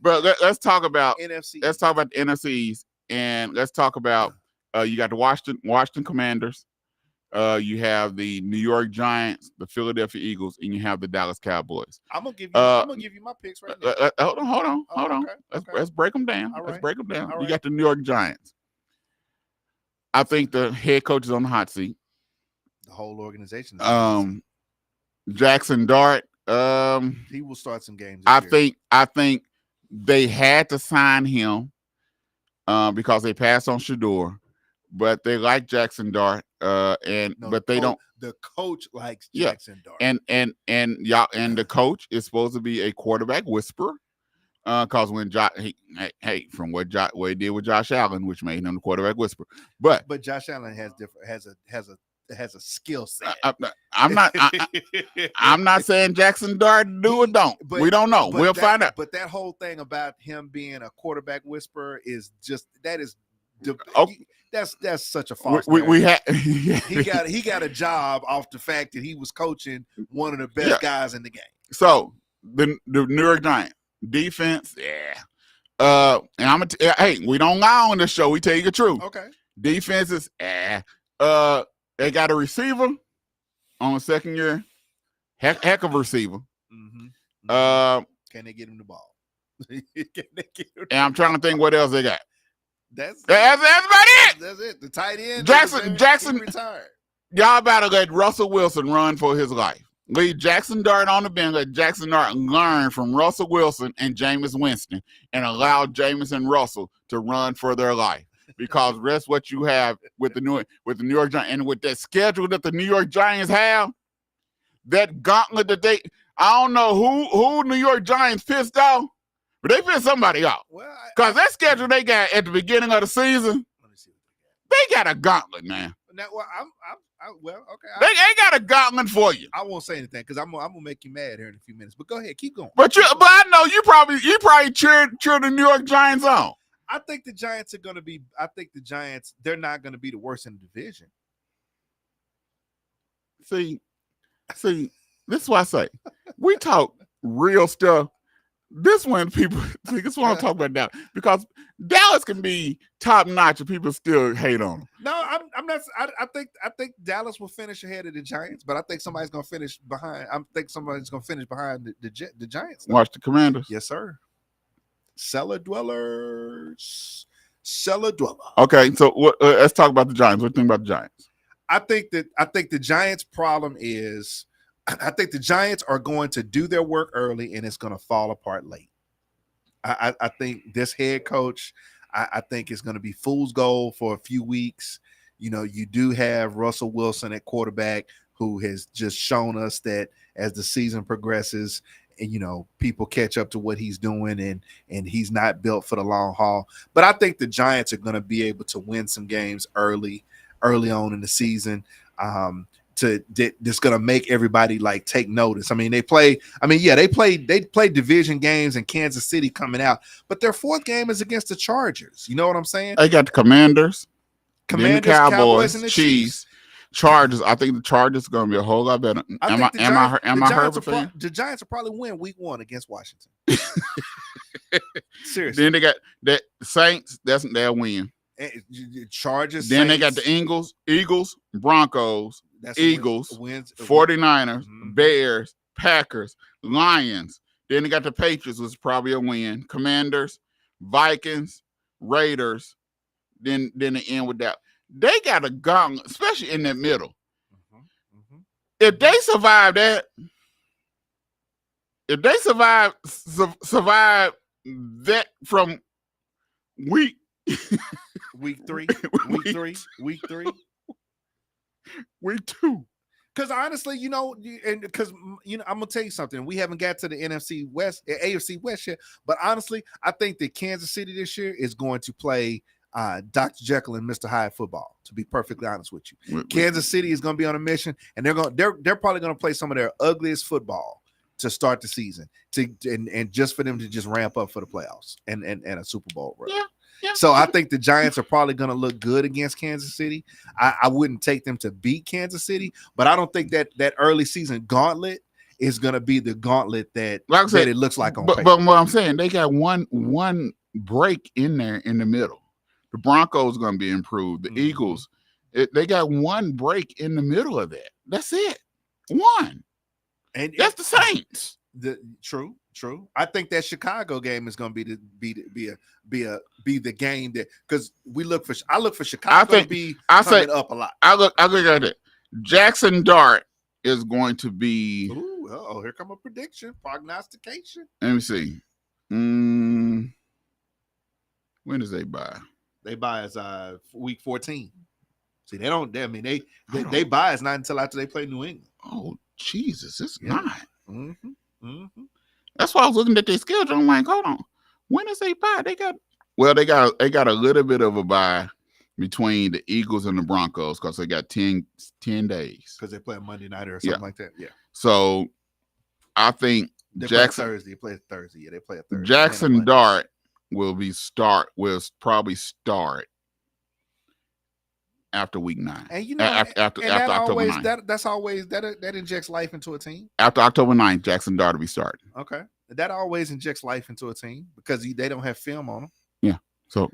But let's talk about NFC. Let's talk about the NFCs, and let's talk about you got the Washington Commanders. You have the New York Giants, the Philadelphia Eagles, and you have the Dallas Cowboys. I'm gonna give you my picks right now. Hold on. Okay. Let's break them down. All right. Let's break them down. All You right. got the New York Giants. I think the head coach is on the hot seat. The whole organization. Jackson Dart. He will start some games. I think they had to sign him because they passed on Shador, but they like Jackson Dart. But they don't. The coach likes Jackson Dart. And the coach is supposed to be a quarterback whisperer. Because when from what he did with Josh Allen, which made him the quarterback whisperer, but Josh Allen has a skill set. I'm not saying Jackson Dart do or don't. We don't know. We'll find out. But that whole thing about him being a quarterback whisperer is just that's such a false. He got a job off the fact that he was coaching one of the best guys in the game. So the New York Giants defense, and I'm hey, we don't lie on this show. We tell you the truth. Okay. Defense is they got a receiver on the second year, heck of a receiver. Mm-hmm. Can they get him the ball? And I'm trying to think what else they got. That's about it. That's it. The tight end. Jackson retired. Y'all better let Russell Wilson run for his life. Leave Jackson Dart on the bench. Let Jackson Dart learn from Russell Wilson and Jameis Winston, and allow Jameis and Russell to run for their life. Because that's what you have with the New York Giants, and with that schedule that the New York Giants have, that gauntlet that I don't know who New York Giants pissed off, but they pissed somebody off. Because that schedule they got at the beginning of the season, let me see what they got a gauntlet, man. Now, okay. They got a gauntlet for you. I won't say anything because I'm gonna make you mad here in a few minutes. But go ahead, keep going. But I know you probably cheer the New York Giants on. I think the Giants are gonna be. I think the Giants, they're not gonna be the worst in the division. See, this is why I say we talk real stuff. This one people see. This is what I'm talking about now, because Dallas can be top notch and people still hate on them. No, I'm not. I think Dallas will finish ahead of the Giants, but I think somebody's gonna finish behind. I think somebody's gonna finish behind the Giants. Watch the Commanders. Yes, sir. Cellar dweller. Okay, so let's talk about the Giants. What do you think about the Giants? I think the Giants' problem is, I think the Giants are going to do their work early and it's going to fall apart late. I think this head coach, I think is going to be fool's gold for a few weeks. You do have Russell Wilson at quarterback, who has just shown us that as the season progresses, and people catch up to what he's doing, and he's not built for the long haul. But I think the Giants are going to be able to win some games early on in the season. That's going to make everybody take notice. I mean, they play division games in Kansas City coming out, but their fourth game is against the Chargers. You know what I'm saying? They got the Commanders, Cowboys, and the Chiefs. Chargers. I think the Chargers are going to be a whole lot better. Am I Herbert fan? The Giants will probably win week 1 against Washington. Seriously. Then they got that Saints. That's their win. Chargers. Then Saints, they got the Eagles, Broncos, that's Eagles, wins, 49ers, Mhm. Bears, Packers, Lions. Then they got the Patriots, which is probably a win. Commanders, Vikings, Raiders. Then they end with that. They got a gauntlet, especially in that middle. If they survive that, survive that from week week 3, week 3. week 2. Because honestly, because I'm gonna tell you something. We haven't got to the NFC West, AFC West yet. But honestly, I think that Kansas City this year is going to play Dr. Jekyll and Mr. Hyde football. To be perfectly honest with you, Kansas City is going to be on a mission, and they're probably going to play some of their ugliest football to start the season, and just for them to just ramp up for the playoffs and a Super Bowl run. Yeah. So I think the Giants are probably going to look good against Kansas City. I wouldn't take them to beat Kansas City, but I don't think that early season gauntlet is going to be the gauntlet that it looks like on paper. But what I'm saying, they got one break in there in the middle. The Broncos going to be improved. The Eagles, they got one break in the middle of that. That's it. One. And that's the Saints. True. I think that Chicago game is going to be the game that, because I look for Chicago to be coming up a lot. I look at it. Jackson Dart is going to be. Ooh, here come a prediction, prognostication. Let me see. When does they buy? They buy us week 14. See, they buy us not until after they play New England. Oh, Jesus, it's not. Mm-hmm. That's why I was looking at their schedule. I'm like, hold on. When does they buy? They got a little bit of a buy between the Eagles and the Broncos because they got 10 days. Because they play a Monday night or something like that. Yeah. So I think they play Thursday. Yeah, they play a Thursday. Jackson Dart will probably start after week 9. And after October 9th. That injects life into a team. After October 9th, Jackson Dart will be starting. Okay. That always injects life into a team because they don't have film on them. Yeah. So,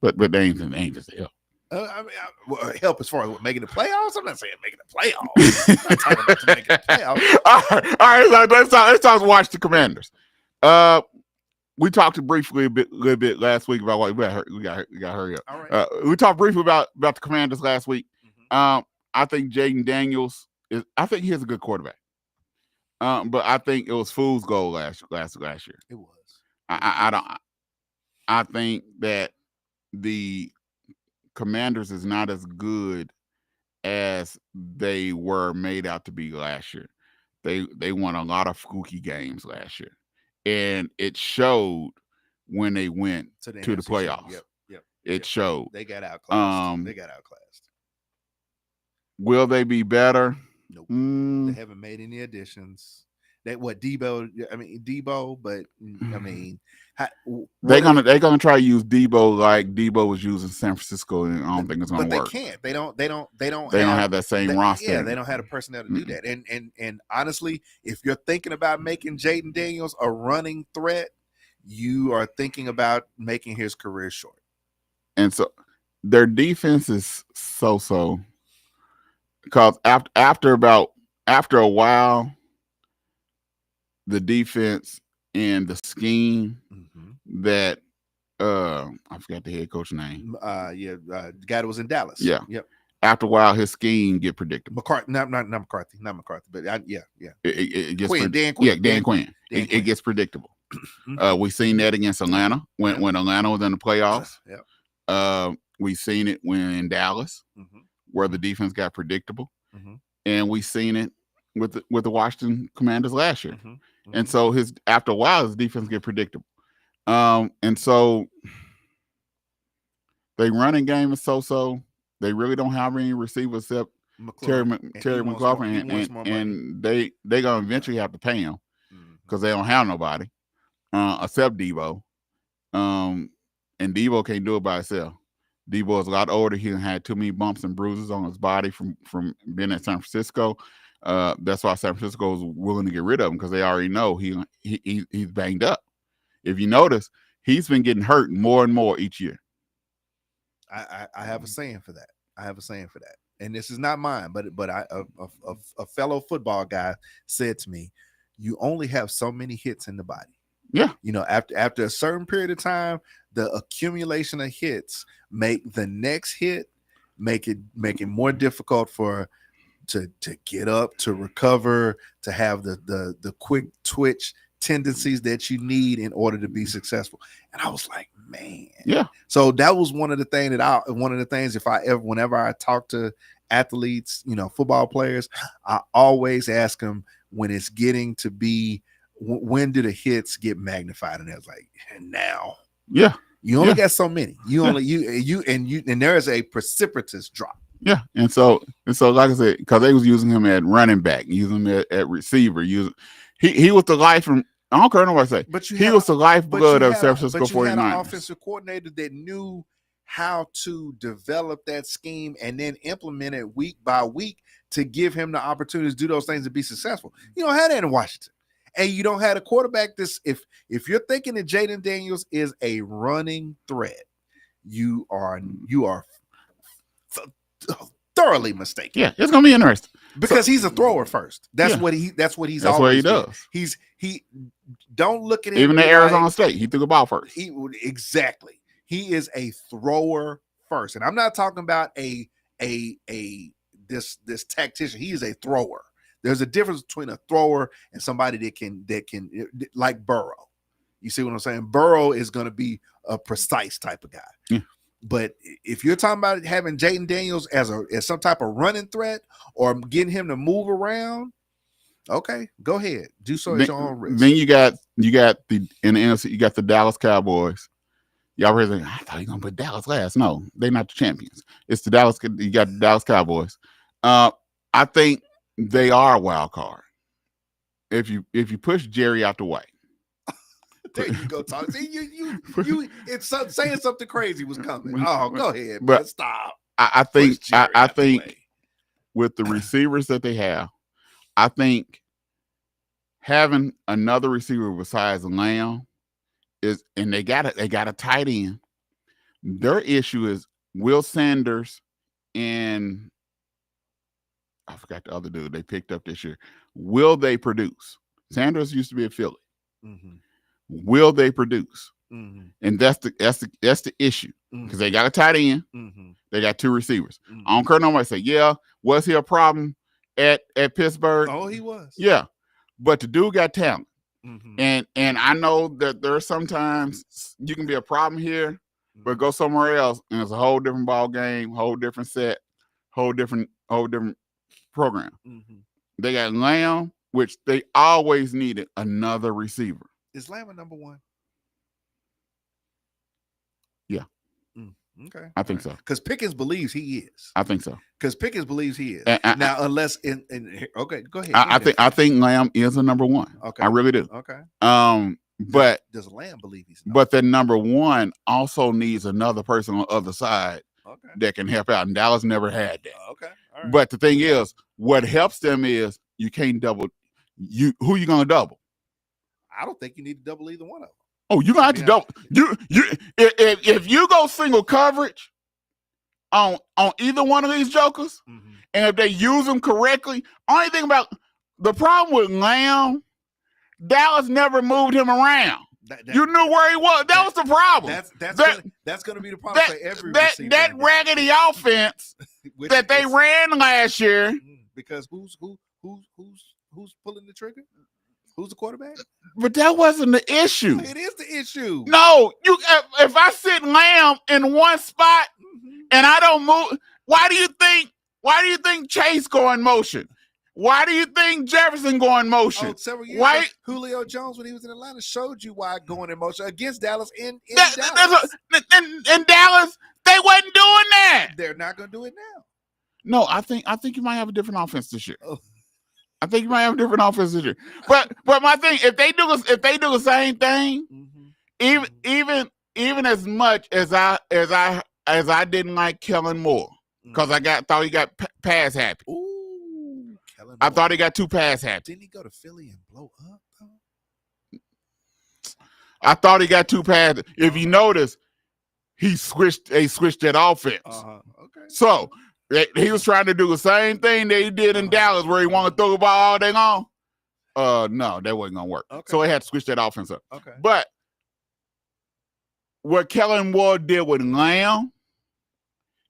but they ain't just help. Help as far as making the playoffs. I'm not saying making the playoffs. I'm not talking about making the playoffs. All right. Let's talk. Watch the Commanders. We talked briefly a little bit last week about what we got to hurry up. All right. We talked briefly about the Commanders last week. I think Jaden Daniels I think he is a good quarterback. But I think it was fool's gold last year. It was. I think that the Commanders is not as good as they were made out to be last year. They won a lot of fluky games last year. And it showed when they went to the playoffs. It showed. They got outclassed. Will they be better? Nope. They haven't made any additions. Debo, but I mean, they're gonna try to use Debo like Debo was using San Francisco, and I don't think it's gonna work. But they can't. They don't have that same roster. Yeah, they don't have the personnel to do that. And honestly, if you're thinking about making Jaden Daniels a running threat, you are thinking about making his career short. And so their defense is so because after a while, the defense and the scheme that I forgot the head coach name. The guy that was in Dallas. Yeah. Yep. After a while, his scheme get predictable. McCarthy, not McCarthy, but it gets Dan Quinn. Yeah, Dan Quinn. It gets predictable. We've seen that against Atlanta when Atlanta was in the playoffs. We've seen it when in Dallas, where the defense got predictable, and we've seen it with the Washington Commanders last year. And so after a while, his defense get predictable. And so they running game is so. They really don't have any receivers except Terry McLaurin, and they gonna eventually have to pay him because they don't have nobody except Debo. And Debo can't do it by himself. Debo is a lot older. He had too many bumps and bruises on his body from being at San Francisco. That's why San Francisco is willing to get rid of him because they already know he's banged up. if you notice, he's been getting hurt more and more each year. I have a saying for that. And this is not mine, but a fellow football guy said to me, "You only have so many hits in the body." Yeah. After a certain period of time, the accumulation of hits make the next hit make it more difficult to get up, to recover, to have the quick twitch tendencies that you need in order to be successful. And I was like, man. Yeah. So that was one of the things whenever I talk to athletes, football players, I always ask them when it's getting to be, when do the hits get magnified? And it's like, and now. Yeah. You only got so many. And there is a precipitous drop. Yeah, and so like I said, because they was using him at running back, using him at receiver, he was the life from. I don't care what I say, but he was the lifeblood of San Francisco 49ers. But you had an offensive coordinator that knew how to develop that scheme and then implement it week by week to give him the opportunity to do those things and be successful. You don't have that in Washington. And you don't have a quarterback. If you're thinking that Jaden Daniels is a running threat, you are thoroughly mistaken. Yeah, it's gonna be interesting because he's a thrower first. That's what he's that's always what he does. He don't look at him even at Arizona State. He threw the ball first. Exactly. He is a thrower first, and I'm not talking about this tactician. He is a thrower. There's a difference between a thrower and somebody that can like Burrow. You see what I'm saying? Burrow is going to be a precise type of guy. Yeah. But if you're talking about having Jaden Daniels as some type of running threat or getting him to move around, okay, go ahead, do so at your own risk. Then you got in the NFC, you got the Dallas Cowboys. Y'all were thinking, I thought you were gonna put Dallas last. No, they're not the champions. It's the Dallas. You got the Dallas Cowboys. I think they are a wild card. If you push Jerry out the way. There you go, Tom. See, it's saying something crazy was coming. Oh, go ahead, but stop. I think with the receivers that they have, I think having another receiver besides Lamb and they got a tight end. Their issue is Will Sanders and I forgot the other dude they picked up this year. Will they produce? Sanders used to be a Philly. Mm-hmm. Will they produce? Mm-hmm. And that's the issue because they got a tight end. Mm-hmm. They got two receivers. Mm-hmm. I don't care nobody say, yeah, was he a problem at Pittsburgh? Oh, he was. Yeah, but the dude got talent. Mm-hmm. And I know that there's sometimes you can be a problem here, but go somewhere else and it's a whole different ball game, whole different set, whole different program. Mm-hmm. They got Lamb, which they always needed another receiver. Is Lamb a number one? Yeah. Okay. I think so. Because Pickens believes he is. I think so. Because Pickens believes he is. Now, unless okay, go ahead. I think Lamb is a number one. Okay. I really do. Okay. But does Lamb believe he's but the number one also needs another person on the other side that can help out. And Dallas never had that. Okay. All right. But the thing is, what helps them is you can't double who you gonna double? I don't think you need to double either one of them. Oh, you're gonna have to double. If you go single coverage on either one of these jokers, and if they use them correctly, only thing about the problem with Lamb, Dallas never moved him around. You knew where he was. That was the problem. That's going to be the problem for every receiver. That raggedy offense that they ran last year. Because who's pulling the trigger? Who's the quarterback? But that wasn't the issue. It is the issue. No, if I sit Lamb in one spot and I don't move, why do you think Chase go in motion? Why do you think Jefferson go in motion? Several years ago, Julio Jones, when he was in Atlanta, showed you why going in motion against Dallas in Dallas. In Dallas, they wasn't doing that. They're not going to do it now. No, I think you might have a different offense this year. I think you might have a different offense this year. But my thing, if they do the same thing, even as much as I didn't like Kellen Moore because thought he got pass happy. Ooh, Kellen Moore. I thought he got too pass happy. Didn't he go to Philly and blow up though? I thought he got too past. If you notice, they switched that offense. Okay. So he was trying to do the same thing that he did in Dallas, where he wanted to throw the ball all day long. No, that wasn't gonna work. Okay. So he had to switch that offense up. Okay. But what Kellen Moore did with Lamb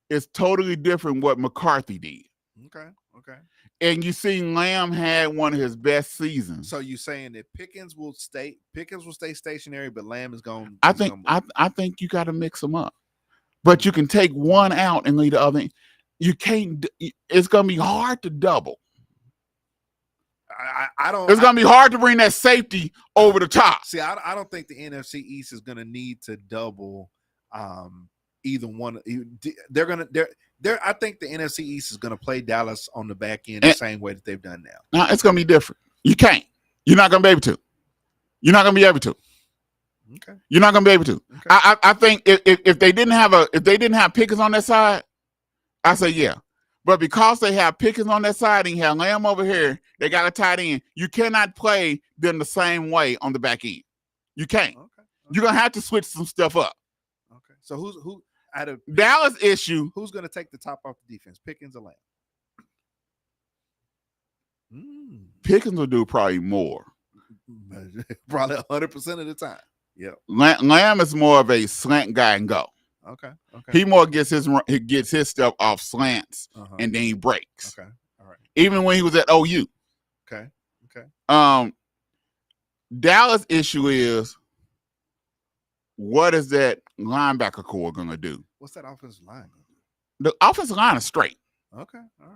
is totally different what McCarthy did. Okay. And you see, Lamb had one of his best seasons. So you saying that Pickens will stay stationary, but Lamb is going. I think you got to mix them up, but you can take one out and leave the other. You can't. It's gonna be hard to double. I don't. It's gonna be hard to bring that safety over the top. See, I don't think the NFC East is gonna need to double either one. I think the NFC East is gonna play Dallas on the back end the same way that they've done now. Now it's gonna be different. You can't. You're not gonna be able to. You're not gonna be able to. Okay. You're not gonna be able to. Okay. I think if they didn't have Pickens on that side, I say yeah. But because they have Pickens on that side and you have Lamb over here, they got a tight end. You cannot play them the same way on the back end. You can't. Okay. You're gonna have to switch some stuff up. Okay. So who out of Dallas issue? Who's gonna take the top off the defense? Pickens or Lamb? Pickens will do probably more. Probably 100% of the time. Yeah. Lamb is more of a slant guy and go. Okay. He more gets his stuff off slants and then he breaks. Okay. All right. Even when he was at OU. Okay. Dallas issue is, what is that linebacker core gonna do? What's that offensive line gonna do? The offensive line is straight. Okay. All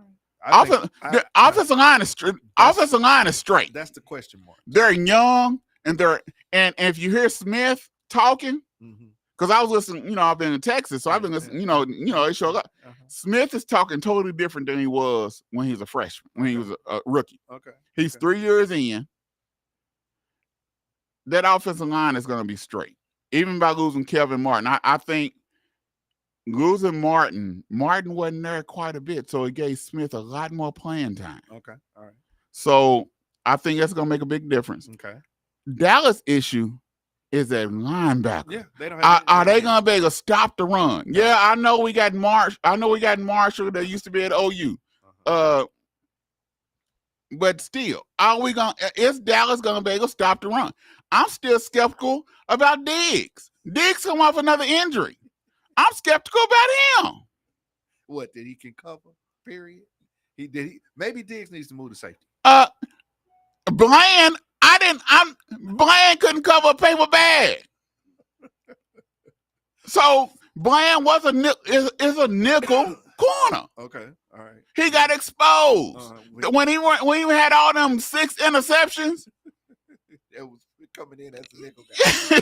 right. The offensive line is straight. Offensive line is straight. That's the question mark. They're young and if you hear Smith talking. Because I was listening, I've been in Texas, so I've been listening, they show up. Smith is talking totally different than he was when he was a freshman, when he was a rookie. Okay. He's 3 years in. That offensive line is going to be straight. Even by losing Kevin Martin. I think losing Martin wasn't there quite a bit, so it gave Smith a lot more playing time. Okay. All right. So I think that's going to make a big difference. Okay. Dallas issue is that linebacker. Yeah, they don't have are they gonna be able to stop the run? Yeah, I know we got Marshall that used to be at OU. But still, is Dallas gonna be able to stop the run? I'm still skeptical about Diggs. Diggs come off another injury. I'm skeptical about him. What, did he can cover? Period. Maybe Diggs needs to move to safety. Bland couldn't cover a paper bag. So Bland was is a nickel corner. Okay, all right. He got exposed when he had all them 6 interceptions. It was coming in as a nickel guy.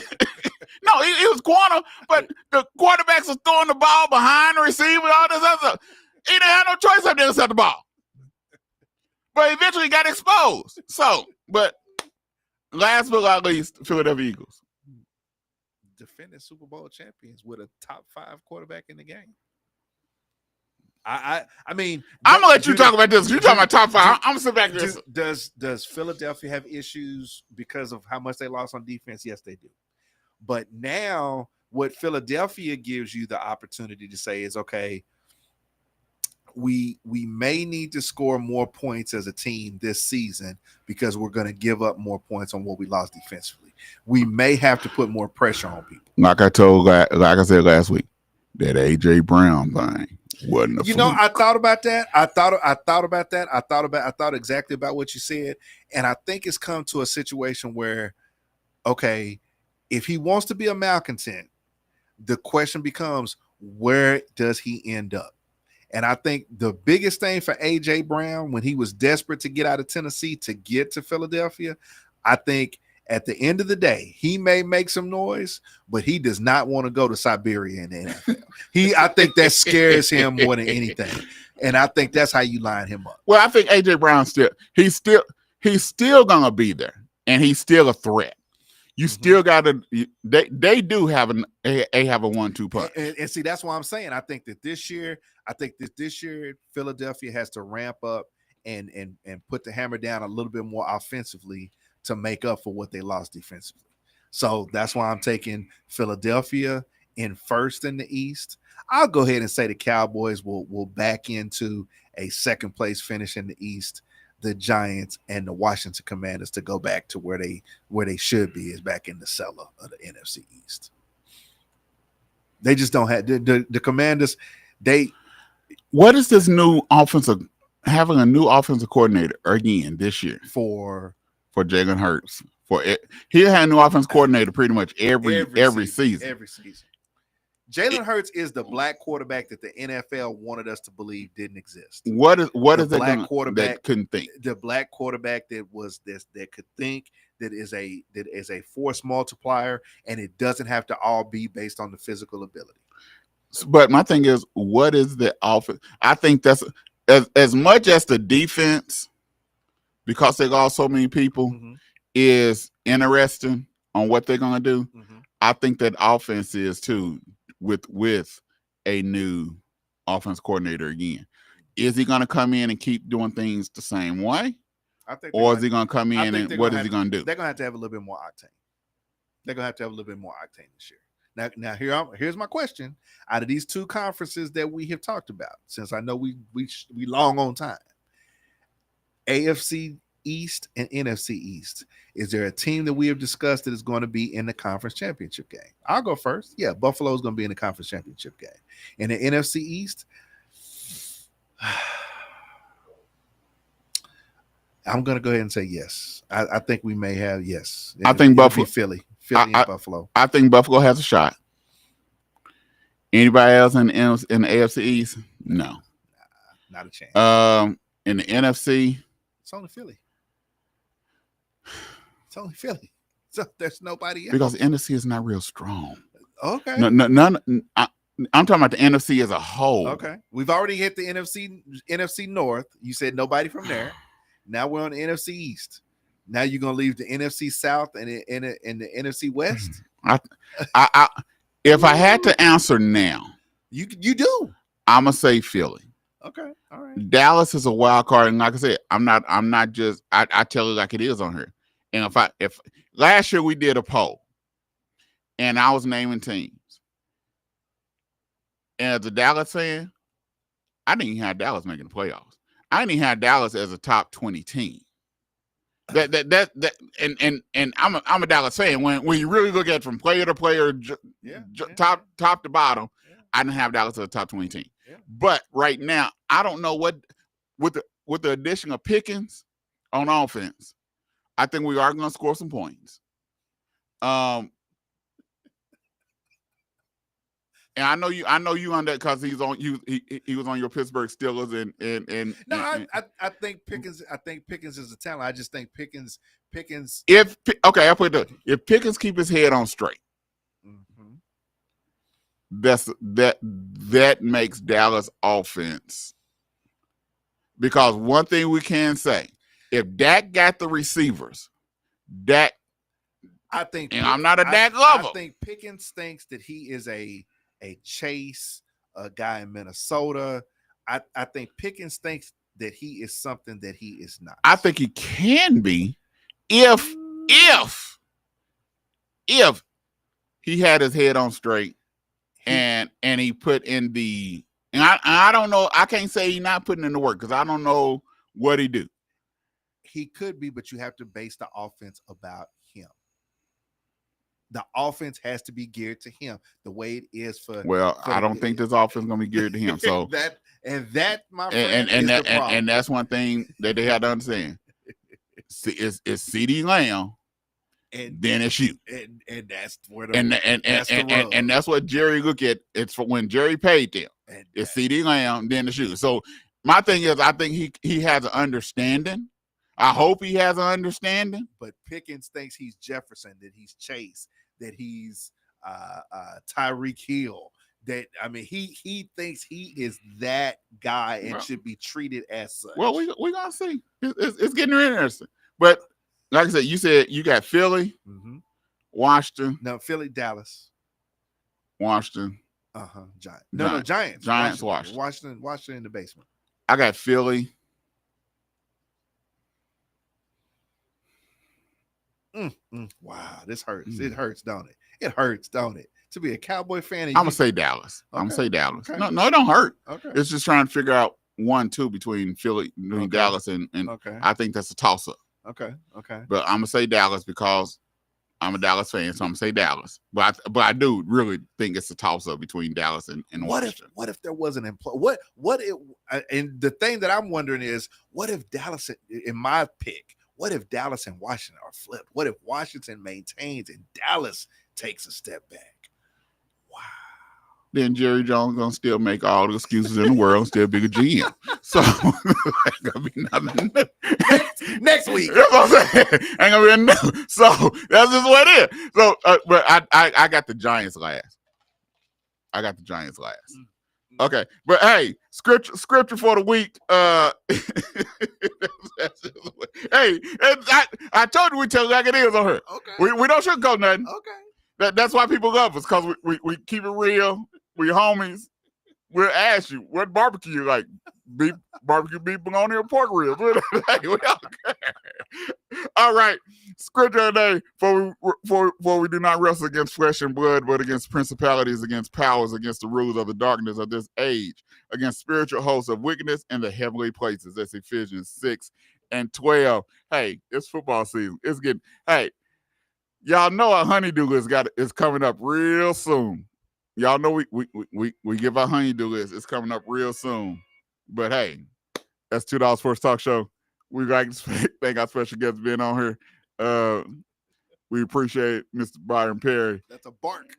No, he was corner, but the quarterbacks was throwing the ball behind the receiver, all this other stuff. He didn't have no choice up there to set the ball. But he eventually got exposed. So, but last but not least, Philadelphia Eagles. Defending Super Bowl champions with a top 5 quarterback in the game. I mean, I'm gonna let you talk about this. You talking about top 5? I'm gonna sit back there. Does Philadelphia have issues because of how much they lost on defense? Yes, they do. But now, what Philadelphia gives you the opportunity to say is, okay, we may need to score more points as a team this season because we're going to give up more points on what we lost defensively. We may have to put more pressure on people. Like I said last week, that AJ Brown thing wasn't a fluke. I thought about that. I thought exactly about what you said, and I think it's come to a situation where, okay, if he wants to be a malcontent, the question becomes, where does he end up? And I think the biggest thing for A.J. Brown, when he was desperate to get out of Tennessee to get to Philadelphia, I think at the end of the day, he may make some noise, but he does not want to go to Siberia in the NFL. I think that scares him more than anything. And I think that's how you line him up. Well, I think A.J. Brown he's still gonna be there, and he's still a threat. You still got to. They do have a 1-2 punch. And see, that's why I'm saying I think that this year Philadelphia has to ramp up and put the hammer down a little bit more offensively to make up for what they lost defensively. So that's why I'm taking Philadelphia in first in the East. I'll go ahead and say the Cowboys will back into a second place finish in the East. The Giants and the Washington Commanders to go back to where they should be, is back in the cellar of the NFC East. They just don't have the Commanders. What is this new having a new offensive coordinator again this year for Jalen Hurts? He had a new offensive coordinator pretty much every season. Every season. Jalen Hurts is the black quarterback that the NFL wanted us to believe didn't exist. What is the that black quarterback that couldn't think? The black quarterback that could think, that is a force multiplier, and it doesn't have to all be based on the physical ability. But my thing is, what is the offense? I think that's as much as the defense, because they got so many people, is interesting on what they're gonna do. I think that offense is too, with a new offense coordinator again. Is he gonna come in and keep doing things the same way? Or is he gonna come in and what is he gonna do? They're gonna have to have a little bit more octane. They're gonna have to have a little bit more octane this year. Now here's my question. Out of these two conferences that we have talked about, since I know we long on time, AFC East and NFC East, is there a team that we have discussed that is going to be in the conference championship game? I'll go first. Yeah, Buffalo is going to be in the conference championship game. In the NFC East, I'm going to go ahead and say yes. I think we may have yes. I think Buffalo, Philly and Buffalo. I think Buffalo has a shot. Anybody else in the AFC East? No, not a chance. In the NFC, it's only Philly. It's only Philly. So there's nobody else. Because the NFC is not real strong. Okay. None. I'm talking about the NFC as a whole. Okay. We've already hit the NFC North. You said nobody from there. Now we're on the NFC East. Now you're gonna leave the NFC South and the NFC West. If I had to answer now, you do. I'm gonna say Philly. Okay, all right. Dallas is a wild card, and like I said, I'm not just. I tell it like it is on here. And if last year we did a poll, and I was naming teams, and as a Dallas fan, I didn't even have Dallas making the playoffs. I didn't even have Dallas as a top 20 team. And I'm a Dallas fan. When you really look at it from player to player, top to bottom, I didn't have Dallas as a top 20 team. Yeah. But right now, I don't know what with the addition of Pickens on offense, I think we are going to score some points. And I know you on that because he's on you. He was on your Pittsburgh Steelers and I think Pickens. I think Pickens is a talent. I just think Pickens. I put it. If Pickens keep his head on straight, that makes Dallas offense. Because one thing we can say, if Dak got the receivers, Dak. I think, and I'm not a Dak lover. I think Pickens thinks that he is a Chase, a guy in Minnesota. I think Pickens thinks that he is something that he is not. I think he can be if he had his head on straight and he put in the and I don't know. I can't say he's not putting in the work because I don't know what he do. He could be, but you have to base the offense about him. The offense has to be geared to him the way it is for. Well, I don't think this offense is going to be geared to him. So that my friend is the problem. And that's one thing that they had to understand. It's CeeDee Lamb, and then it's you, and that's where and that's what Jerry look at. It's for when Jerry paid them. It's CeeDee Lamb, then it's you. So my thing is, I think he has an understanding. I hope he has an understanding. But Pickens thinks he's Jefferson, that he's Chase, that he's Tyreek Hill. That he thinks he is that guy and should be treated as such. Well, we're gonna see. It's getting interesting. But like I said, you said you got Philly, Washington. No, Philly, Dallas, Washington. Giants. No, Giants. Washington. Washington in the basement. I got Philly. Wow, this hurts. It hurts, don't it? It hurts, don't it? To be a Cowboy fan. I'm gonna say Dallas. I'm gonna Okay. say Dallas. Okay. No, it don't hurt. Okay. It's just trying to figure out 1-2 between Dallas and Okay. I think that's a toss up. Okay. Okay. But I'm gonna say Dallas because I'm a Dallas fan, so I'm gonna say Dallas. But I do really think it's a toss up between Dallas and Washington. What if there was an employee? What if? And the thing that I'm wondering is, what if Dallas? In my pick, what if Dallas and Washington are flipped? What if Washington maintains and Dallas takes a step back? Wow. Then Jerry Jones gonna still make all the excuses in the world, and still be a GM. So ain't gonna be nothing new. Next week. That's what I'm saying. Ain't gonna be new. So that's just what it is. So, but I got the Giants last. Okay, but hey, scripture for the week. Hey, I told you we tell you like it is on her. Okay. We don't sugarcoat nothing. Okay. That's why people love us, because we keep it real. We homies. We'll ask you, what barbecue you like? Beef, barbecue beef, bologna, or pork ribs? Hey, we don't care. All right. Scripture of the day, for we do not wrestle against flesh and blood, but against principalities, against powers, against the rulers of the darkness of this age, against spiritual hosts of wickedness in the heavenly places. That's Ephesians 6:12. Hey, it's football season. It's getting, hey, y'all know our honeydew list is coming up real soon. Y'all know we give our honeydew list. It's coming up real soon. But hey, that's $2 Sports Talk Show. We like to thank our special guests being on here. We appreciate Mr. Byron Perry. That's a bark.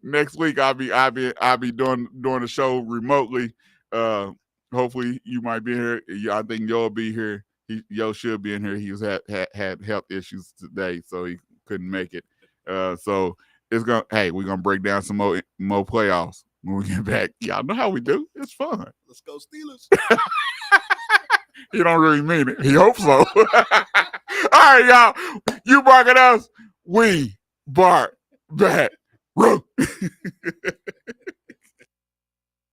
Next week I'll be doing the show remotely. Hopefully you might be here. I think you'll be here. Yo should be in here. He was had health issues today, so he couldn't make it. So we're gonna break down some more playoffs when we get back. Y'all know how we do. It's fun. Let's go Steelers. He don't really mean it. He hopes so. All right, y'all. You barking us, we bark back.